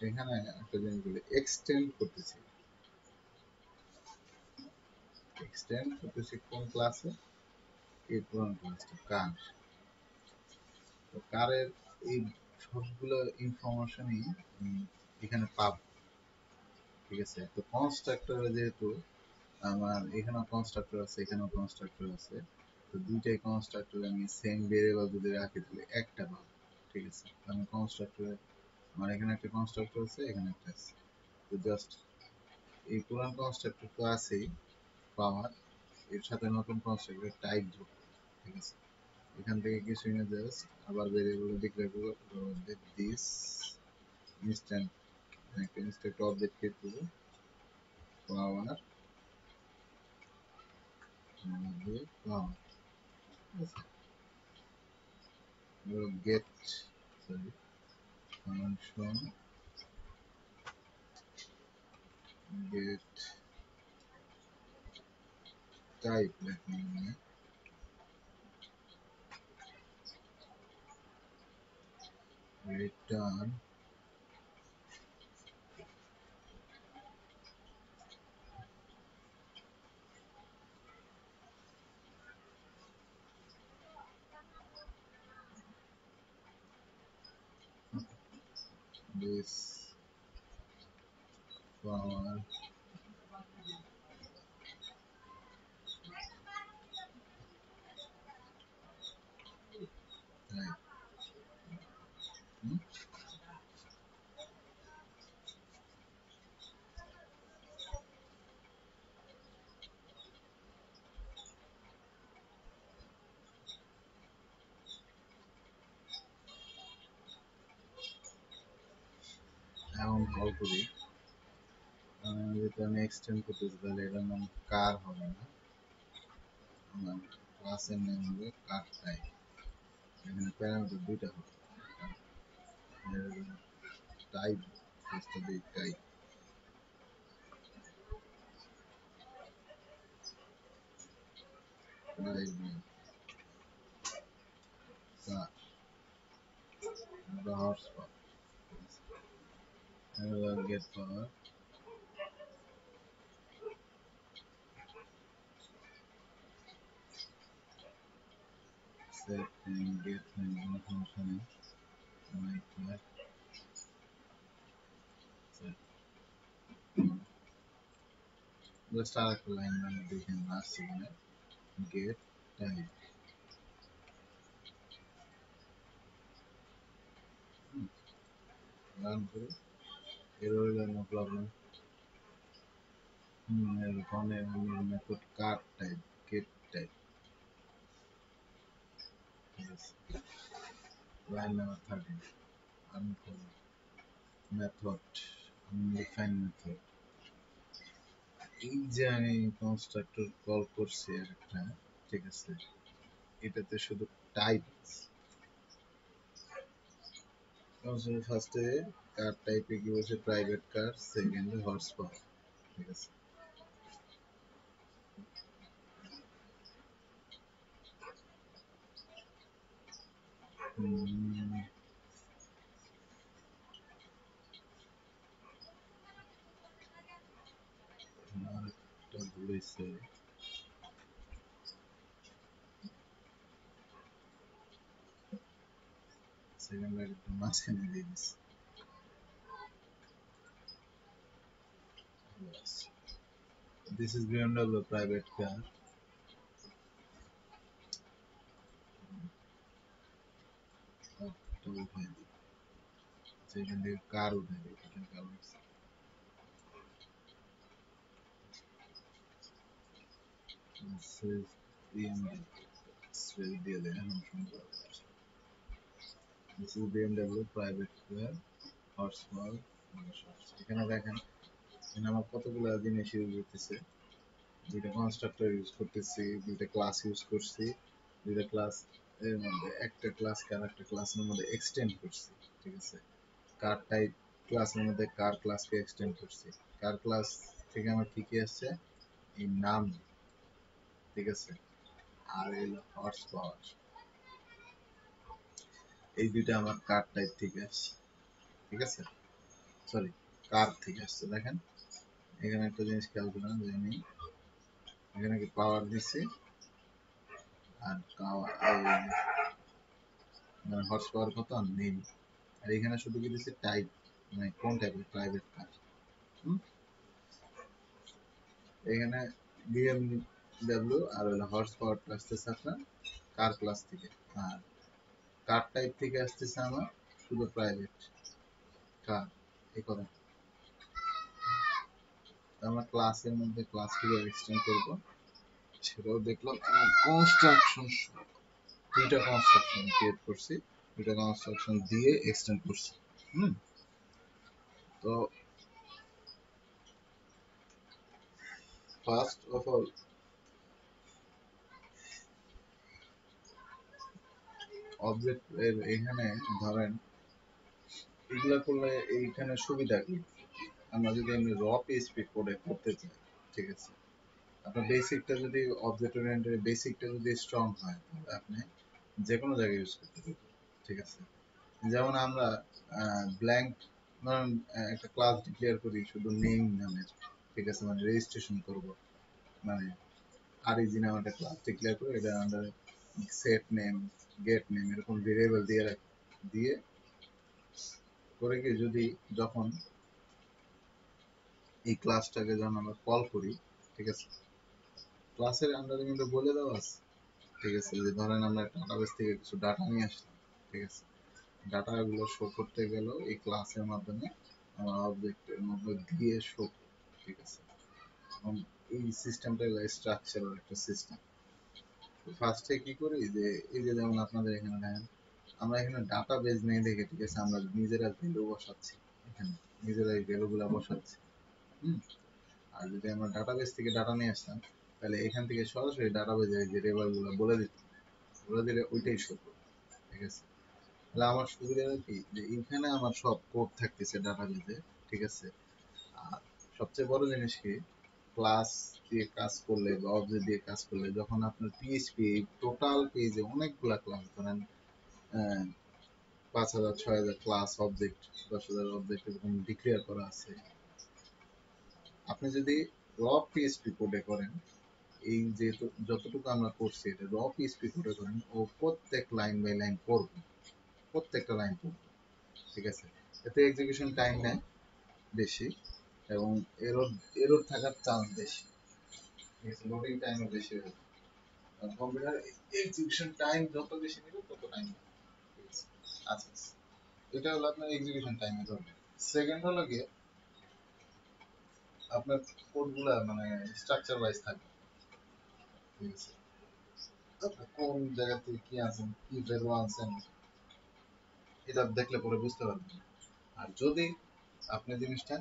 এখানে একটা জিনিস বলি, এক্সটেন্ড করতেছি। এক্সটেন্ড করতেছি কোন ক্লাসে? এই পুরান ক্লাসটা কার। তো কারের এই সবগুলো ইনফরমেশনই এখানে পাব, ঠিক আছে। তো কনস্ট্রাক্টরে যেহেতু আমার এখানেও কনস্ট্রাক্টর আছে, এখানেও কনস্ট্রাক্টর আছে, তো দুইটাই কনস্ট্রাক্টর আমি সেম ভেরিয়েবল যদি রাখি তাহলে একটা পাবো, ঠিক আছে। আমি কনস্ট্রাক্টরে আমার এখানে একটা কনস্ট্রাক্টর আছে, এখানে একটা আছে, তো জাস্ট এই পুরান কনস্ট্রাক্টর তো আছেই পাওয়ার, এর সাথে নতুন কনস্ট্রাক্টর টাইপ যোগ, ঠিক আছে। এখান থেকে কিছুই না, জাস্ট আবার ভেরিয়েবল ডিক্লেয়ার করব দিস ইনস্ট্যান্ট, একটা ইনস্ট্যান্ট অবজেক্ট ক্রিয়েট করব পাওয়ার পাওয়ার, get sorry function get type, let me return this power type. এখন কল করি, যেহেতু আমি এক্সটেন্ড করতেছি তাহলে এটার নাম কার হবে না, আমার ক্লাসের নাম হবে কার টাইপ। এখানে প্যারামিটার দুইটা হবে, type type the horsepower, get power set and get function like that set. Just start a line and we can last signal get type. Run through error, no problem. Method card type get type. Yes. Line number 13. Uncode method undefined method. এই যে আমি কনস্ট্রাক্টর কল করছি একটা, ঠিক আছে, এটাতে শুধু টাইপ আছে। ফার্স্টে কার টাইপে কি বলছে, প্রাইভেট কার, সেকেন্ডে হর্স পাওয়ার, ঠিক আছে। হয়েছে সেকেন্ড ব্র্যাকেটের মাঝখানে দিয়ে দিচ্ছি। This is BMW private car. তো উঠাই দিই, সেখান থেকে কার উঠাই দিই, এখানে কার উঠছে। This is BMW. Spell দিয়ে দেয়, এখন সুন্দর। This is BMW private car, horsepower, এখানে দেখেন এখানে আমার কতগুলো জিনিস ইউজ হতেছে। দুইটা কনস্ট্রাক্টর ইউজ করতেছি, দুইটা ক্লাস ইউজ করছি, দুইটা ক্লাস এর মধ্যে একটা ক্লাসকে আর একটা ক্লাসের মধ্যে এক্সটেন্ড করছি, ঠিক আছে। কার টাইপ ক্লাসের মধ্যে কার ক্লাসকে এক্সটেন্ড করছি। কার ক্লাস থেকে আমার কি কি আসছে, এই নাম, ঠিক আছে, আর এই হর্স পাওয়ার, এই দুইটা আমার কার টাইপ থেকে আসছে, ঠিক আছে, সরি কার থেকে আসছে। দেখেন এখানে একটা জিনিস খেয়াল করলাম যে আমি এখানে কি পাওয়ার দিচ্ছি আর হর্স পাওয়ার কত নেই, আর এখানে শুধু কি দিচ্ছে টাইপ, মানে কোন টাইপের প্রাইভেট কার। এখানে বিএমডব্লিউ আর হলো হর্স পাওয়ারটা আসতেছে আপনার কার ক্লাস থেকে, আর কার টাইপ থেকে আসতেছে আমার শুধু প্রাইভেট কার। এই কথা আমরা ক্লাসের মধ্যে ক্লাস কিভাবে এক্সটেন্ড করবো সেটাও দেখলাম। কনস্ট্রাকশন, দুইটা কনস্ট্রাকশন ক্রিয়েট করছি, দুইটা কনস্ট্রাকশন দিয়ে এক্সটেন্ড করছি। তো ফার্স্ট অফ অল অবজেক্ট এর এখানে ধরেন এগুলা করলে এইখানে সুবিধা কি, আমরা যদি এমনি র পিএইচপি কোডে করতে চাই, ঠিক আছে, আপনার বেসিকটা যদি অবজেক্ট ওরিয়েন্টেড বেসিকটা যদি স্ট্রং হয় তাহলে আপনি যে কোনো জায়গায় ইউজ করতে পারবেন, ঠিক আছে। যেমন আমরা ব্ল্যাঙ্ক ধরুন একটা ক্লাস ডিক্লেয়ার করি শুধু নেম নামের, ঠিক আছে, মানে রেজিস্ট্রেশন করব, মানে অরিজিন নামে একটা ক্লাস ডিক্লেয়ার করে এটা আন্ডারে সেট নেম, গেট নেম এরকম ভেরিয়েবল দিয়ে রাখি, দিয়ে করে কি যদি যখন এই ক্লাসটাকে যখন আমরা কল করি, ঠিক আছে, ক্লাসের আন্ডারে কিন্তু বলে দেওয়া আছে, ঠিক আছে, যে ধরেন আমরা একটা ডাটাবেস থেকে কিছু ডাটা নিয়ে আসলাম, ঠিক আছে, ডাটাগুলো শো করতে গেল এই ক্লাসের মাধ্যমে আমরা অবজেক্টের মধ্যে দিয়ে শো, ঠিক আছে। এবং এই সিস্টেমটা স্ট্রাকচারাল একটা সিস্টেম। ফার্স্টে কি করি যে এই যে যেমন আপনাদের এখানে দেখেন আমরা এখানে ডাটা বেজ নেই দেখে, ঠিক আছে, আমরা নিজেরা ভ্যালু বসাচ্ছি, এখানে নিজেরা এই ভ্যালুগুলো বসাচ্ছি। আর যদি আমরা ডাটাবেস থেকে ডাটা নিয়ে আসতাম তাহলে এখান থেকে সরাসরি ডাটাবেজের যে ভেরিয়েবলগুলো বলে দিতাম, বলে দিলে ওইটাই শো করবে, ঠিক আছে। তাহলে আমার সুবিধা কি যে এখানে আমার সব কোড থাকতেছে ডাটাবেজে, ঠিক আছে। আর সবচেয়ে বড় জিনিস কি, ক্লাস দিয়ে কাজ করলে বা অবজেক্ট দিয়ে কাজ করলে যখন আপনার পিএইচপি টোটাল পেজে অনেকগুলা ক্লাস ধরেন 5,000 6,000 ক্লাস অবজেক্ট 10,000 অবজেক্ট এরকম ডিক্লেয়ার করা আছে, আপনি যদি র পিএইচপি কোডে করেন, এই যে যতটুকু আমরা করছি এটা র পিএইচপি কোডে করেন, ও প্রত্যেক লাইন বাই লাইন পড়বে, প্রত্যেকটা লাইন পড়বে, ঠিক আছে। এতে এক্সিকিউশন টাইম নেয় বেশি এবং এরর এরর থাকার চান্স বেশি, ঠিক আছে, লোডিং টাইমও বেশি হবে। কম্পিউটার এক্সিকিউশন টাইম যত বেশি নেবে তত টাইম, ঠিক আছে। আচ্ছা, এটা হলো আপনার এক্সিকিউশন টাইমের জন্য। সেকেন্ড হলো গিয়ে আপনার কোডগুলা মানে স্ট্রাকচার ওয়াইজ থাকবে, ঠিক আছে, আপনি কোন জায়গা থেকে কি আনছেন, কি ভ্যালু আনছেন, এটা দেখলে পরে বুঝতে পারবেন। আর যদি আপনি জিনিসটা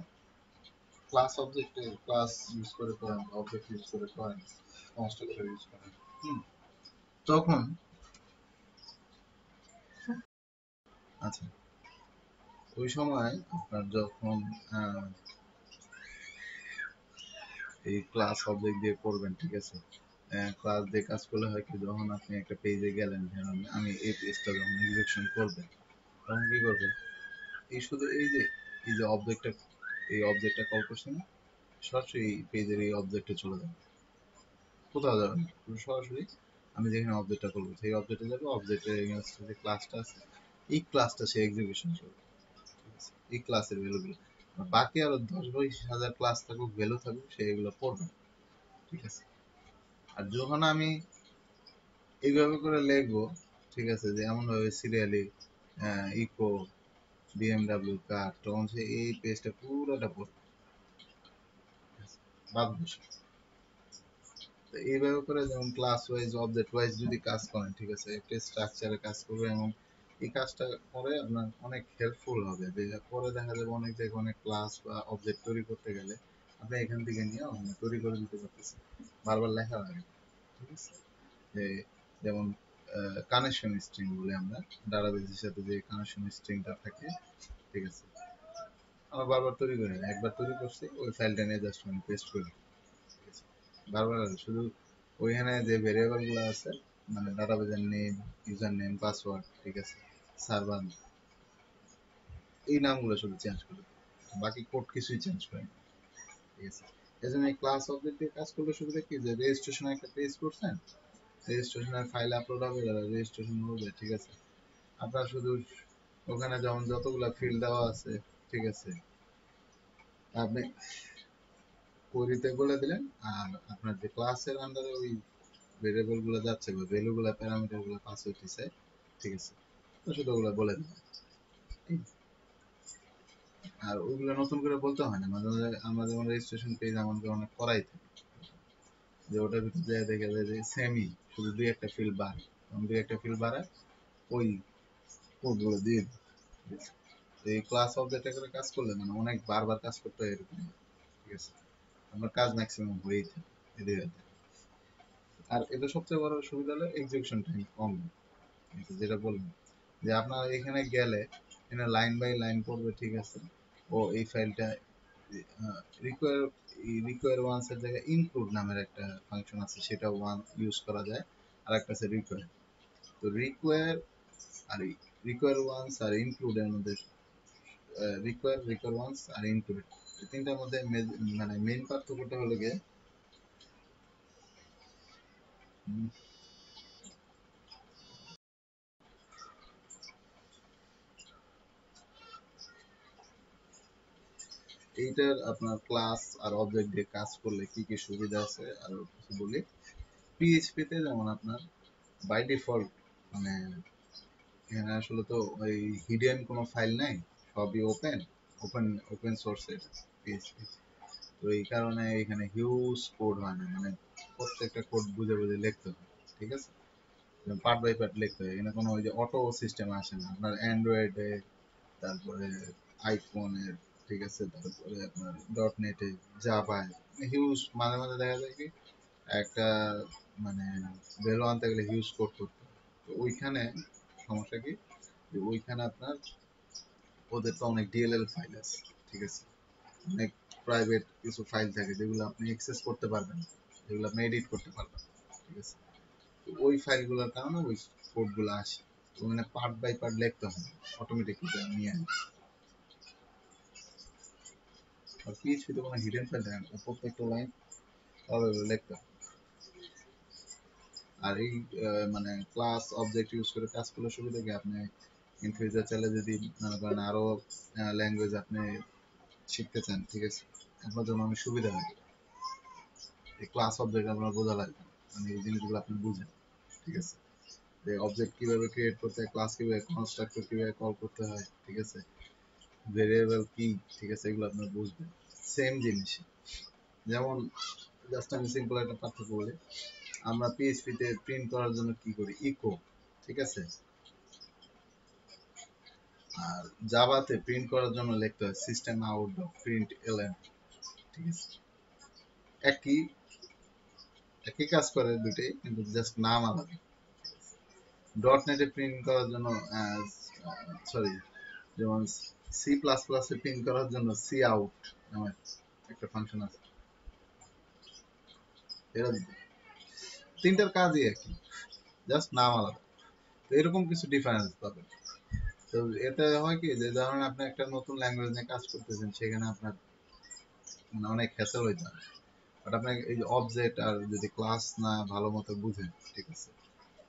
ক্লাস অবজেক্টে ক্লাস ইউজ করে করেন, অবজেক্ট ইউজ করে করেন, কনস্ট্রাক্টর ইউজ করেন, তখন আচ্ছা ওই সময় আপনার যখন এই ক্লাস অবজেক্ট দিয়ে করবেন, ঠিক আছে, ক্লাস দিয়ে কাজ করলে হয় কি যখন আপনি একটা পেজে গেলেন, ধরুন আমি এই পেজটা যখন এক্সিকিউশন করবেন তখন কি করবেন, এই শুধু এই যে অবজেক্টটা, এই অবজেক্টটা কল করছে না, সরাসরি এই পেজের এই অবজেক্টে চলে যাবে, কোথাও যাবে না, সরাসরি আমি যেখানে অবজেক্টটা করবো সেই অবজেক্টে যাবে, অবজেক্টের এগেইনস্ট যে ক্লাসটা আছে এই ক্লাসটা সে এক্সিকিউশন করবে, ঠিক আছে, এই ক্লাসের ভ্যালুগুলো। বাকি আরো 10-20 হাজার ক্লাস থাকুক, ভ্যালু থাকুক, সে এগুলো পড়বে, ঠিক আছে। আর যখন আমি এইভাবে করে লিখবো, ঠিক আছে, যে এমন ভাবে সিরিয়ালি ইকো বিএমডাব্লিউ কার, তখন সে এই পেজটা পুরোটা পড়বে, বাধ্য সে। তো এইভাবে করে যেমন ক্লাস ওয়াইজ অবজেক্ট ওয়াইজ যদি কাজ করেন, ঠিক আছে, একটা স্ট্রাকচারে কাজ করবে, এবং এই কাজটা করে আপনার অনেক হেল্পফুল হবে, যে পরে দেখা যাবে অনেক জায়গায় অনেক ক্লাস বা অবজেক্ট তৈরি করতে গেলে আপনি এখান থেকে নিয়ে তৈরি করে দিতে পারতেছেন, বারবার লেখা লাগে, ঠিক আছে। যে যেমন কানেকশন স্ট্রিং বলে আমরা, ডাটাবেসের সাথে যে কানেকশন স্ট্রিংটা থাকে, ঠিক আছে, আমরা বারবার তৈরি করি না, একবার তৈরি করছি ওই ফাইলটা নিয়ে জাস্ট আমি পেস্ট করি, ঠিক আছে, বারবার শুধু ওইখানে যে ভেরিয়েবল গুলো আছে, মানে ডাটাবেসের নেম, ইউজার নেম, পাসওয়ার্ড, ঠিক আছে, সার্ভার, এই নামগুলো শুধু চেঞ্জ করে দিই, বাকি কোড কিছুই চেঞ্জ করে না, ঠিক আছে। এই জন্য এই ক্লাস অবজেক্ট দিয়ে কাজ করলে সুবিধা কি, যে রেজিস্ট্রেশন একটা পেজ করছেন, রেজিস্ট্রেশনের ফাইল আপলোড হবে, রেজিস্ট্রেশন হবে, ঠিক আছে। আপনার শুধু ওখানে যেমন যতগুলা ফিল্ড দেওয়া আছে, ঠিক আছে, আপনি কোয়েরিতে বলে দিলেন, আর আপনার যে ক্লাসের আন্ডারে ওই ভেরিয়েবল গুলো যাচ্ছে বা ভ্যালু গুলা প্যারামিটার গুলা পাস হইতেছে, ঠিক আছে, তো শুধু ওগুলা বলে দিন। আর ওইগুলো নতুন করে বলতে হয় না, মাঝে মাঝে আমরা যেমন রেজিস্ট্রেশন পেজ আমাদের অনেক করাই থাকে, যে ওটার ভিতরে যায় দেখা যায় যে সেমই শুধু দুই একটা ফিল্ড বাড়ে, দুই একটা ফিল্ড বাড়ায় ওই কোডগুলো দিয়ে দিই, ঠিক আছে। তো এই ক্লাস অবজেক্টে করে কাজ করলে মানে অনেক বারবার কাজ করতে হয় এরকম, ঠিক আছে, আমার কাজ ম্যাক্সিমাম হয়েই থাকে এদের হাতে। আর এটা সবচেয়ে বড় সুবিধা হলো এক্সিকিউশন টাইম কম, যেটা বললাম, যে আপনার এখানে গেলে এখানে লাইন বাই লাইন পড়বে, ঠিক আছে, ও এই ফাইলটা রিকোয়ার, রিকোয়ার ওয়ান্স এর জায়গায় ইনক্লুড নামের একটা ফাংশন আছে, সেটা ওয়ান ইউজ করা যায়, আর একটা আছে রিকোয়ার। তো require are require once R include এর মধ্যে, রিকোয়ার, রিকোয়ার ওয়ান্স আর ইনক্লুড, এই তিনটার মধ্যে মানে মেইন পার্থক্যটা হলো গিয়ে এইটার আপনার ক্লাস আর অবজেক্ট দিয়ে কাজ করলে কি কি সুবিধা আছে আর কিছু বলি। পিএইচপি তে যেমন আপনার বাই ডিফল্ট মানে এখানে আসলে তো ওই হিডেন কোনো ফাইল নাই, সবই ওপেন, ওপেন ওপেন সোর্স এর পিএইচপি। তো এই কারণে এখানে হিউজ কোড হয় না, মানে প্রত্যেকটা কোড বুঝে বুঝে লিখতে হয়, ঠিক আছে, পার্ট বাই পার্ট লিখতে হয়, এখানে কোনো ওই যে অটো সিস্টেম আসে না আপনার অ্যান্ড্রয়েডে, তারপরে আইফোনের, ঠিক আছে, তারপরে আপনার ডট নেটে, জাভায় হিউজ, মাঝে মাঝে দেখা যায় কি একটা মানে ভ্যালু আনতে গেলে হিউজ কোড করতে হয়। তো ওইখানে সমস্যা কি, যে ওইখানে আপনার ওদের তো অনেক ডিএলএল ফাইল আছে, ঠিক আছে, অনেক প্রাইভেট কিছু ফাইল থাকে যেগুলো আপনি অ্যাক্সেস করতে পারবেন, যেগুলো আপনি এডিট করতে পারবেন, ঠিক আছে। তো ওই ফাইলগুলোর কারণে ওই কোডগুলো আসে, তো মানে পার্ট বাই পার্ট লিখতে হবে, অটোমেটিকলি নিয়ে আসে। আর পিএইচপি তে কোনো হিডেন ফাইল থাকে না, প্রত্যেকটা লাইন ভাবে লিখতে হয়। আর এই মানে ক্লাস অবজেক্ট ইউজ করে কাজ করলে সুবিধা কি, আপনি ইন ফিউচার চাইলে যদি মনে করেন আরো ল্যাঙ্গুয়েজ আপনি শিখতে চান, ঠিক আছে, আপনার জন্য অনেক সুবিধা হবে, এই ক্লাস অবজেক্ট আপনার বোঝা লাগবে না, মানে এই জিনিসগুলো আপনি বুঝেন, ঠিক আছে, যে অবজেক্ট কিভাবে ক্রিয়েট করতে হয়, ক্লাস কিভাবে, কনস্ট্রাক্টর কিভাবে কল করতে হয়, ঠিক আছে, ভেরিয়েবল কি, ঠিক আছে, এগুলো আপনি বুঝবেন। সেম জিনিস, যেমন জাস্ট আমি সিম্পল একটা পার্থক্য বলি, আমরা পিএইচপি তে প্রিন্ট করার জন্য কি করি, ইকো, ঠিক আছে, আর জাভাতে প্রিন্ট করার জন্য লিখতে হয় system out dot print ln, ঠিক আছে, একই একই কাজ করে দুটোই, কিন্তু জাস্ট নাম আলাদা। ডট নেটে প্রিন্ট করার জন্য সরি, যেমন সি প্লাস প্লাসে প্রিন্ট করার জন্য সি আউট নামের একটা ফাংশন আছে, এরা তিনটার কাজই একই, জাস্ট নাম আলাদা। তো এরকম কিছু ডিফারেন্স পাবেন। তো এতে হয় কি, যে ধরেন আপনি একটা নতুন ল্যাঙ্গুয়েজ নিয়ে কাজ করতেছেন, সেখানে আপনার মানে অনেক হ্যাসেল হইতে হয়, বাট আপনাকে এই যে অবজেক্ট আর যদি ক্লাস না ভালো মতো বুঝেন, ঠিক আছে,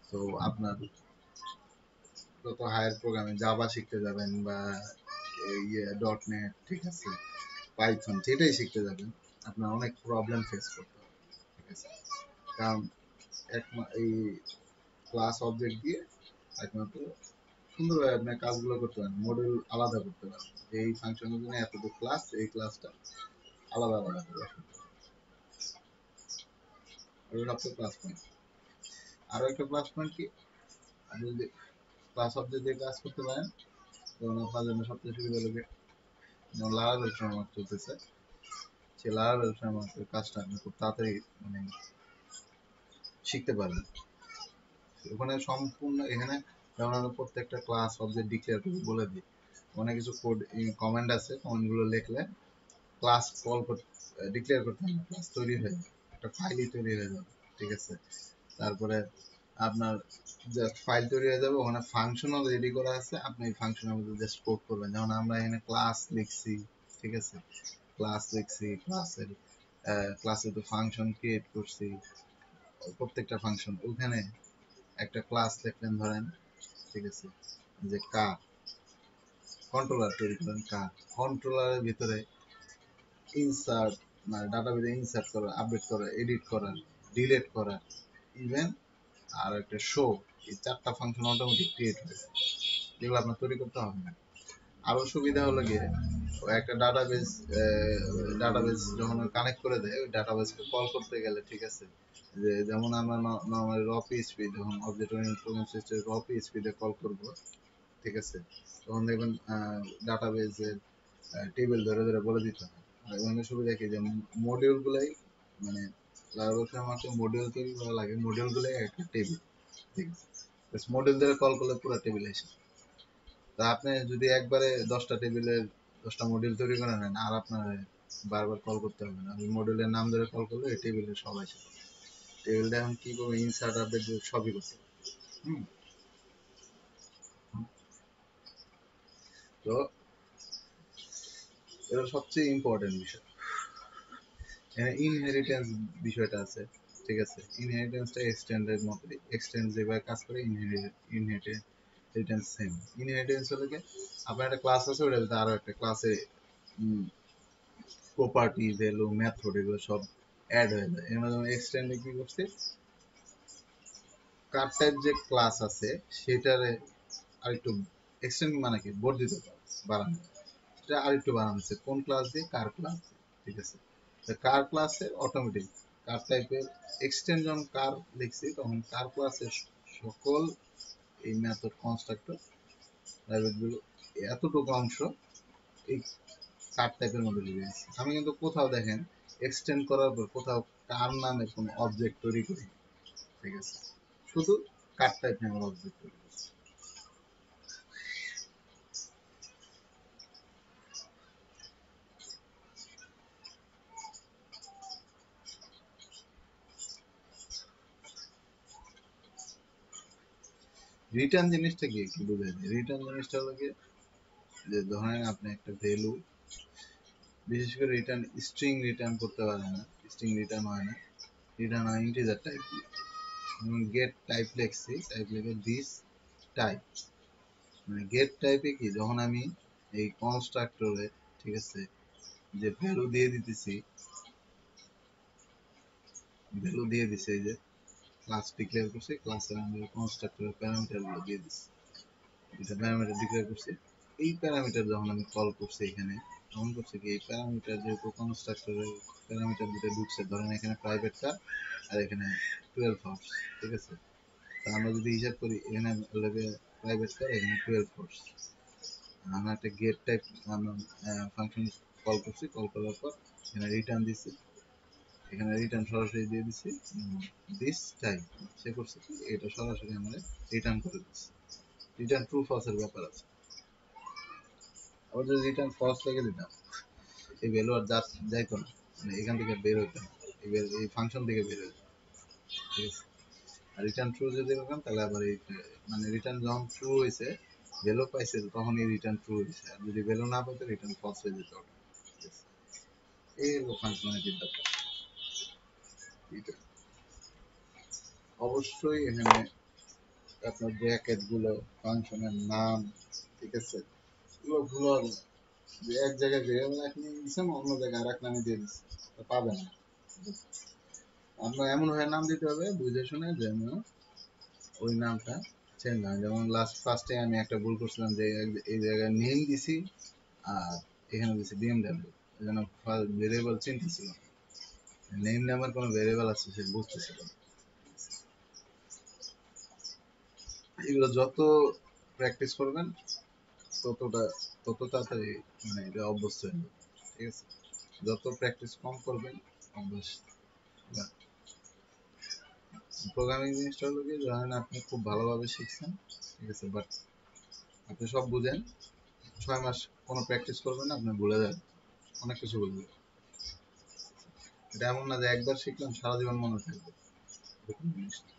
তো আপনার যত হায়ার প্রোগ্রামে জাভা শিখতে যাবেন বা ইয়ে ডট নেট, ঠিক আছে, পাইথন যেটাই শিখতে যাবেন, আপনার অনেক প্রবলেম ফেস করতে হবে, ঠিক আছে। কারণ এই ক্লাস অবজেক্ট দিয়ে একমাত্র সুন্দরভাবে আপনার কাজগুলো করতে পারেন, মডিউল আলাদা করতে পারেন, এই ফাংশনের জন্য এতটুকু ক্লাস, এই ক্লাসটা আলাদা আলাদা করে রাখতে পারেন। এটা সবচেয়ে প্লাস পয়েন্ট। আরো একটা প্লাস পয়েন্ট কি, আপনি যদি ক্লাস অবজেক্ট দিয়ে কাজ করতে পারেন, তখন আপনার জন্য সবচেয়ে সুবিধা লাগে, যেমন লারাভেল ফ্রেমওয়ার্ক চলতেছে, সেই লারাভেল ফ্রেমওয়ার্কের কাজটা আপনি খুব তাড়াতাড়ি মানে শিখতে পারবেন। ওখানে সম্পূর্ণ এখানে যেমন আমরা প্রত্যেকটা ক্লাস অবজেক্ট ডিক্লেয়ার করে বলে দিই, অনেক কিছু কোড কমান্ড আছে, কমান্ডগুলো লিখলে ক্লাস কল করতে ডিক্লেয়ার করতে হবে, ক্লাস তৈরি হয়ে যাবে, একটা ফাইলই তৈরি হয়ে যাবে, ঠিক আছে। তারপরে আপনার জাস্ট ফাইল তৈরি হয়ে যাবে, ওখানে ফাংশনাল রেডি করা আছে, আপনি এই ফাংশনের মধ্যে জাস্ট কোড করবেন। যেমন আমরা এখানে ক্লাস লিখছি, ঠিক আছে, ক্লাস লিখছি, ক্লাসে তো ফাংশন ক্রিয়েট করছি, প্রত্যেকটা ফাংশন ওখানে একটা ক্লাস লিখলেন ধরেন, ঠিক আছে, যে কার কন্ট্রোলার তৈরি করেন, কার কন্ট্রোলারের ভিতরে ইনসার্ট মানে ডাটাবেজে ইনসার্ট করা, আপডেট করা, এডিট করা, ডিলিট করা, ইভেন আর একটা শো, এই চারটা ফাংশন অটোমেটিক ক্রিয়েট হয়ে যায়, যেগুলো আপনার তৈরি করতে হবে না। আরো সুবিধা হলো গিয়ে একটা ডাটাবেজ যখন কানেক্ট করে দেয়, ওই ডাটাবেজকে কল করতে গেলে, ঠিক আছে, যে যেমন আমরা নরমালি র পিএইচপি যখন অবজেক্ট ওরিয়েন্টেড প্রোগ্রাম সিস্টেম র পিএইচপি দিয়ে কল করব, ঠিক আছে, তখন দেখবেন ডাটাবেজের টেবিল ধরে ধরে বলে দিতে হয়। আর ওখানে সুবিধা কি, যে মডিউল গুলাই মানে লারাভেল ফ্রেমওয়ার্কে মডিউল তৈরি করা লাগে, মডিউল গুলাই একটা টেবিল, ঠিক আছে, মডিউল ধরে কল করলে পুরো টেবিল আসে। তা আপনি যদি একবারে 10টা টেবিলের 10টা মডিউল তৈরি করে নেন, আর আপনার বারবার কল করতে হবে না, ওই মডিউলের নাম ধরে কল করলে এই টেবিলের সবাই আসে। টেবিলটা এখন কি করবো, ইনসার্ট আপডেট সবই করতে হবে। হুম, তো এটা সবচেয়ে ইম্পর্টেন্ট বিষয়। এখানে ইনহেরিটেন্স বিষয়টা আছে, ঠিক আছে, ইনহেরিটেন্সটা এক্সটেন্ডের মতো, এক্সটেন্ড যেভাবে কাজ করে ইনহেরিটেন্স সেম। ইনহেরিটেন্স হলো কি, আপনার একটা ক্লাস আছে, ওটার ভিতরে আরো একটা ক্লাসে প্রপার্টি, ভ্যালু, মেথড এগুলো সব অ্যাড হয়ে যায়। এখানে যেমন এক্সটেন্ডে কি করছে, কার টাইপ যে ক্লাস আছে সেটারে আরেকটু এক্সটেন্ড মানে কি বর্ধিত করা, বাড়ানো, এটা আরেকটু বাড়ানো হচ্ছে, কোন ক্লাস দিয়ে, কার ক্লাস দিয়ে, ঠিক আছে। কার ক্লাসে অটোমেটিক কার টাইপের এক্সটেনশন কার লিখছি, তখন কার ক্লাসের সকল এই মেথড কনস্ট্রাক্টর প্রাইভেট গুলো এতটুকু অংশ এই কার টাইপের মধ্যে লিখে দিচ্ছি। আমি কিন্তু কোথাও দেখেন এক্সটেন্ড করার পর কোথাও কার নামে কোনো অবজেক্ট তৈরি করি, ঠিক আছে, শুধু কার টাইপ নামের অবজেক্ট তৈরি করছি। রিটার্ন জিনিসটা কি একটু বুঝাই দিই। রিটার্ন জিনিসটা হলো কি, যে ধরেন আপনি একটা ভ্যালু, বিশেষ করে রিটার্ন স্ট্রিং রিটার্ন করতে পারে না, স্ট্রিং রিটার্ন হয় না, রিটার্ন হয় ইন্টিজার টাইপ। যেমন গেট টাইপ লিখছি, টাইপ লিখে দিস টাইপ, মানে গেট টাইপে কি, যখন আমি এই কনস্ট্রাক্টরে, ঠিক আছে, যে ভ্যালু দিয়ে দিতেছি, ভ্যালু দিয়ে দিছে, এই যে ক্লাস ডিক্লেয়ার করছি, ক্লাসের আমরা কনস্ট্রাক্টরের প্যারামিটার গুলো দিয়ে দিচ্ছি, এটা প্যারামিটার ডিক্লেয়ার করছি, এই প্যারামিটার যখন আমি কল করছি এখানে, তখন করছে কি, এই প্যারামিটার যেহেতু কনস্ট্রাক্টরের প্যারামিটার দুটো ঢুকছে, ধরেন এখানে প্রাইভেট কার আর এখানে 12 হাউস, ঠিক আছে, তা আমরা যদি হিসাব করি, এখানে লাগে প্রাইভেট কার, এখানে 12 হাউস, আমরা একটা গেট টাইপ ফাংশন কল করছি, কল করার পর এখানে রিটার্ন দিচ্ছি, এখানে রিটার্ন সরাসরি দিয়ে দিচ্ছি দিস টাইপ, সে করছে কি, এটা সরাসরি আমরা রিটার্ন করে দিচ্ছি। রিটার্ন ট্রু ফলসের ব্যাপার আছে। আবার যদি রিটার্ন ফলস লিখে দিতাম, এই ভ্যালু আর যাইতো না, মানে এখান থেকে বের হইতো না, এই ফাংশন থেকে বের হইতো, ঠিক আছে। আর রিটার্ন ট্রু যদি রাখলাম, তাহলে আবার এই মানে রিটার্ন যখন ট্রু হয়েছে, ভ্যালু পাইছে, তখন এই রিটার্ন ট্রু হয়েছে, আর যদি ভ্যালু না পাইতো রিটার্ন ফলস হয়ে যেত, ঠিক আছে। এই হলো ফাংশনালিটির ব্যাপার। এটা অবশ্যই এখানে আপনার ব্র্যাকেট গুলো, ফাংশনের নাম, ঠিক আছে, এগুলো ভুল হবে না। যে এক জায়গায় ভেরিয়েবল এক নামে দিচ্ছেন, অন্য জায়গায় আরেক নামে দিয়ে দিচ্ছেন, পাবে না। আপনার এমন ভাবে নাম দিতে হবে বুঝে শুনে যেন ওই নামটা চেঞ্জ হয়। যেমন ফার্স্টে আমি একটা ভুল করছিলাম যে এই জায়গায় নেম দিছি আর এখানে দিছি বিএমডব্লিউ, এই জন্য ভেরিয়েবল চিনতেছিল, নেম নামের কোনো ভেরিয়েবল আছে সে বুঝতেছিল। এগুলো যত প্র্যাকটিস করবেন তত তাড়াতাড়ি মানে এটা অভ্যস্ত হয়ে যাবে, ঠিক আছে। যত প্র্যাকটিস কম করবেন অভ্যাস। প্রোগ্রামিং জিনিসটা হলো কি, ধরেন আপনি খুব ভালোভাবে শিখছেন, ঠিক আছে, বাট আপনি সব বুঝেন, 6 মাস কোনো প্র্যাকটিস করবেন না, আপনি ভুলে যাবেন, অনেক কিছু বুঝবেন। এটা এমন না যে একবার শিখলাম সারা জীবন মনে থাকবে, এরকম জিনিস না।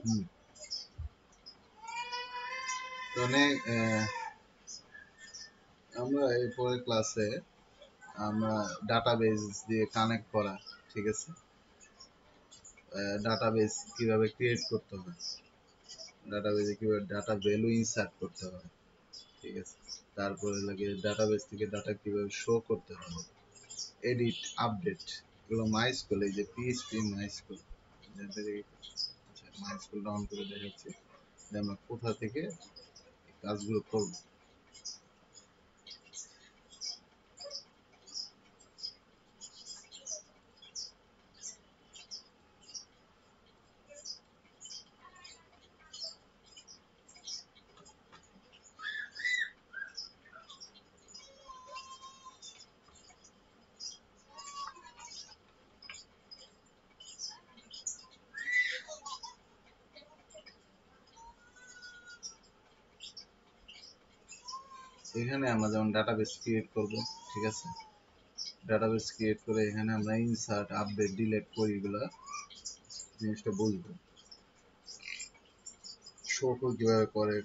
হুম। তো আমরা এই পরের ক্লাসে আমরা ডাটাবেজ দিয়ে কানেক্ট করা, ঠিক আছে, ডাটাবেজ কিভাবে ক্রিয়েট করতে হয়, ডাটাবেজে কিভাবে ডাটা ভ্যালু ইনসার্ট করতে হয়, ঠিক আছে, তারপরে লাগে ডাটাবেজ থেকে ডাটা কিভাবে শো করতে হবে, এডিট, আপডেট, এগুলো মাইস্কুল, এই যে পিএইচপি মাইস্কুল, আচ্ছা মাইস্কুল ডাউন করে দেখাচ্ছি যে আমরা কোথা থেকে কাজগুলো করব। এখানে আমরা যেমন ডাটাবেস ক্রিয়েট করব, ঠিক আছে, ডাটাবেস ক্রিয়েট করে এখানে আমরা ইনসার্ট, আপডেট, ডিলিট করি, এগুলো জিনিসটা বুঝবো। শো কিভাবে করে,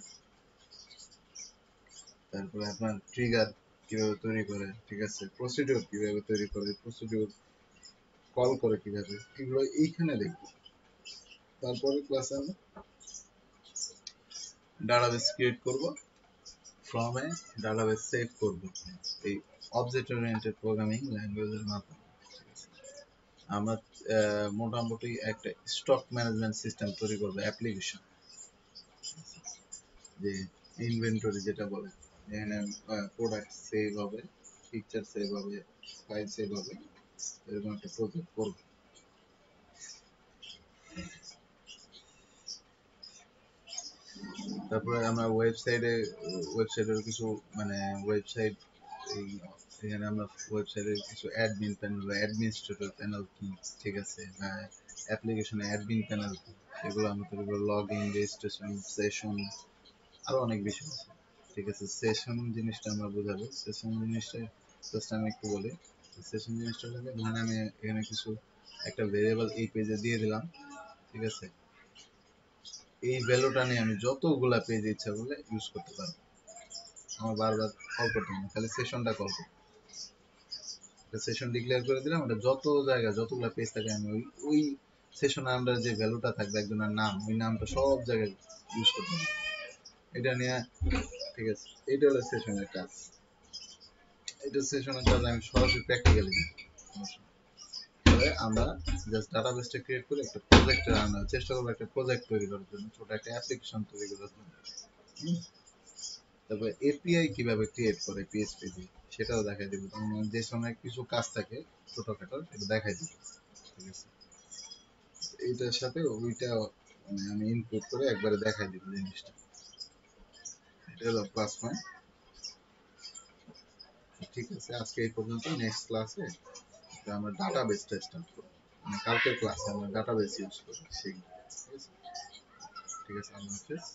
তারপরে আপনার ট্রিগার কিভাবে তৈরি করে, ঠিক আছে, প্রসিডিউর কিভাবে তৈরি করে, প্রসিডিউর কল করে কিভাবে, এগুলো এইখানে দেখবো। তারপরে ক্লাসে আমরা ডাটাবেস ক্রিয়েট করব, ফ্রম এ ডাটাবেস সেভ করব, এই অবজেক্ট ওরিয়েন্টেড প্রোগ্রামিং ল্যাঙ্গুয়েজের মাধ্যমে। আমরা মোটামুটি একটা স্টক ম্যানেজমেন্ট সিস্টেম তৈরি করব, অ্যাপ্লিকেশন, যে ইনভেন্টরি যেটা বলে, এখানে প্রোডাক্ট সেভ হবে, পিকচার সেভ হবে, ফাইল সেভ হবে, এরকম একটা প্রজেক্ট করব। তারপরে আমরা ওয়েবসাইটের কিছু মানে ওয়েবসাইট, এই এখানে আমরা ওয়েবসাইটের কিছু অ্যাডমিন প্যানেল বা অ্যাডমিনিস্ট্রেটর প্যানেল কি, ঠিক আছে, বা অ্যাপ্লিকেশনে অ্যাডমিন প্যানেল কি, সেগুলো আমরা তৈরি করব, লগ ইন, রেজিস্ট্রেশন, সেশন, আরো অনেক বিষয় আছে, ঠিক আছে। সেশন জিনিসটা আমরা বোঝাবো। সেশন জিনিসটা জাস্ট আমি একটু বলি। সেশন জিনিসটা হলো, ধরেন আমি এখানে কিছু একটা ভেরিয়েবল এই পেজে দিয়ে দিলাম, ঠিক আছে, এই ভ্যালুটা নিয়ে আমি যতগুলা পেজ ইচ্ছা করলে ইউজ করতে পারবো, আমার বারবার কল করতে হবে না, খালি সেশনটা কল করবো, সেশন ডিক্লেয়ার করে দিলাম, ওটা যত জায়গায় যতগুলা পেজ থাকে আমি ওই ওই সেশনের আন্ডার যে ভ্যালুটা থাকবে একজনের নাম, ওই নামটা সব জায়গায় ইউজ করতে হবে, এটা নিয়ে, ঠিক আছে। এটা হলো সেশনের কাজ। এটা সেশনের কাজ আমি সরাসরি প্র্যাকটিক্যালি তবে আমরা জাস্ট ডাটাবেসটা ক্রিয়েট করে একটা প্রজেক্টের আমরা চেষ্টা করবো, একটা প্রজেক্ট তৈরি করার জন্য, ছোট একটা অ্যাপ্লিকেশন তৈরি করার জন্য। তারপরে এপিআই কিভাবে ক্রিয়েট করে পিএইচপি দিয়ে সেটাও দেখাই দিব। যে সময় কিছু কাজ থাকে ছোটখাটো, এটা দেখাই দিব, ঠিক আছে। এইটার সাথে ওইটা মানে আমি ইনপুট করে একবারে দেখাই দিব জিনিসটা। এটা হলো প্লাস পয়েন্ট। ঠিক আছে, আজকে এই পর্যন্ত। নেক্সট ক্লাসে আমরা ডাটাবেসটা স্টার্ট করব, মানে কালকের ক্লাসে আমরা ডাটাবেস ইউজ করব, শিখব, ঠিক আছে। ঠিক আছে, আল্লাহ হাফেজ।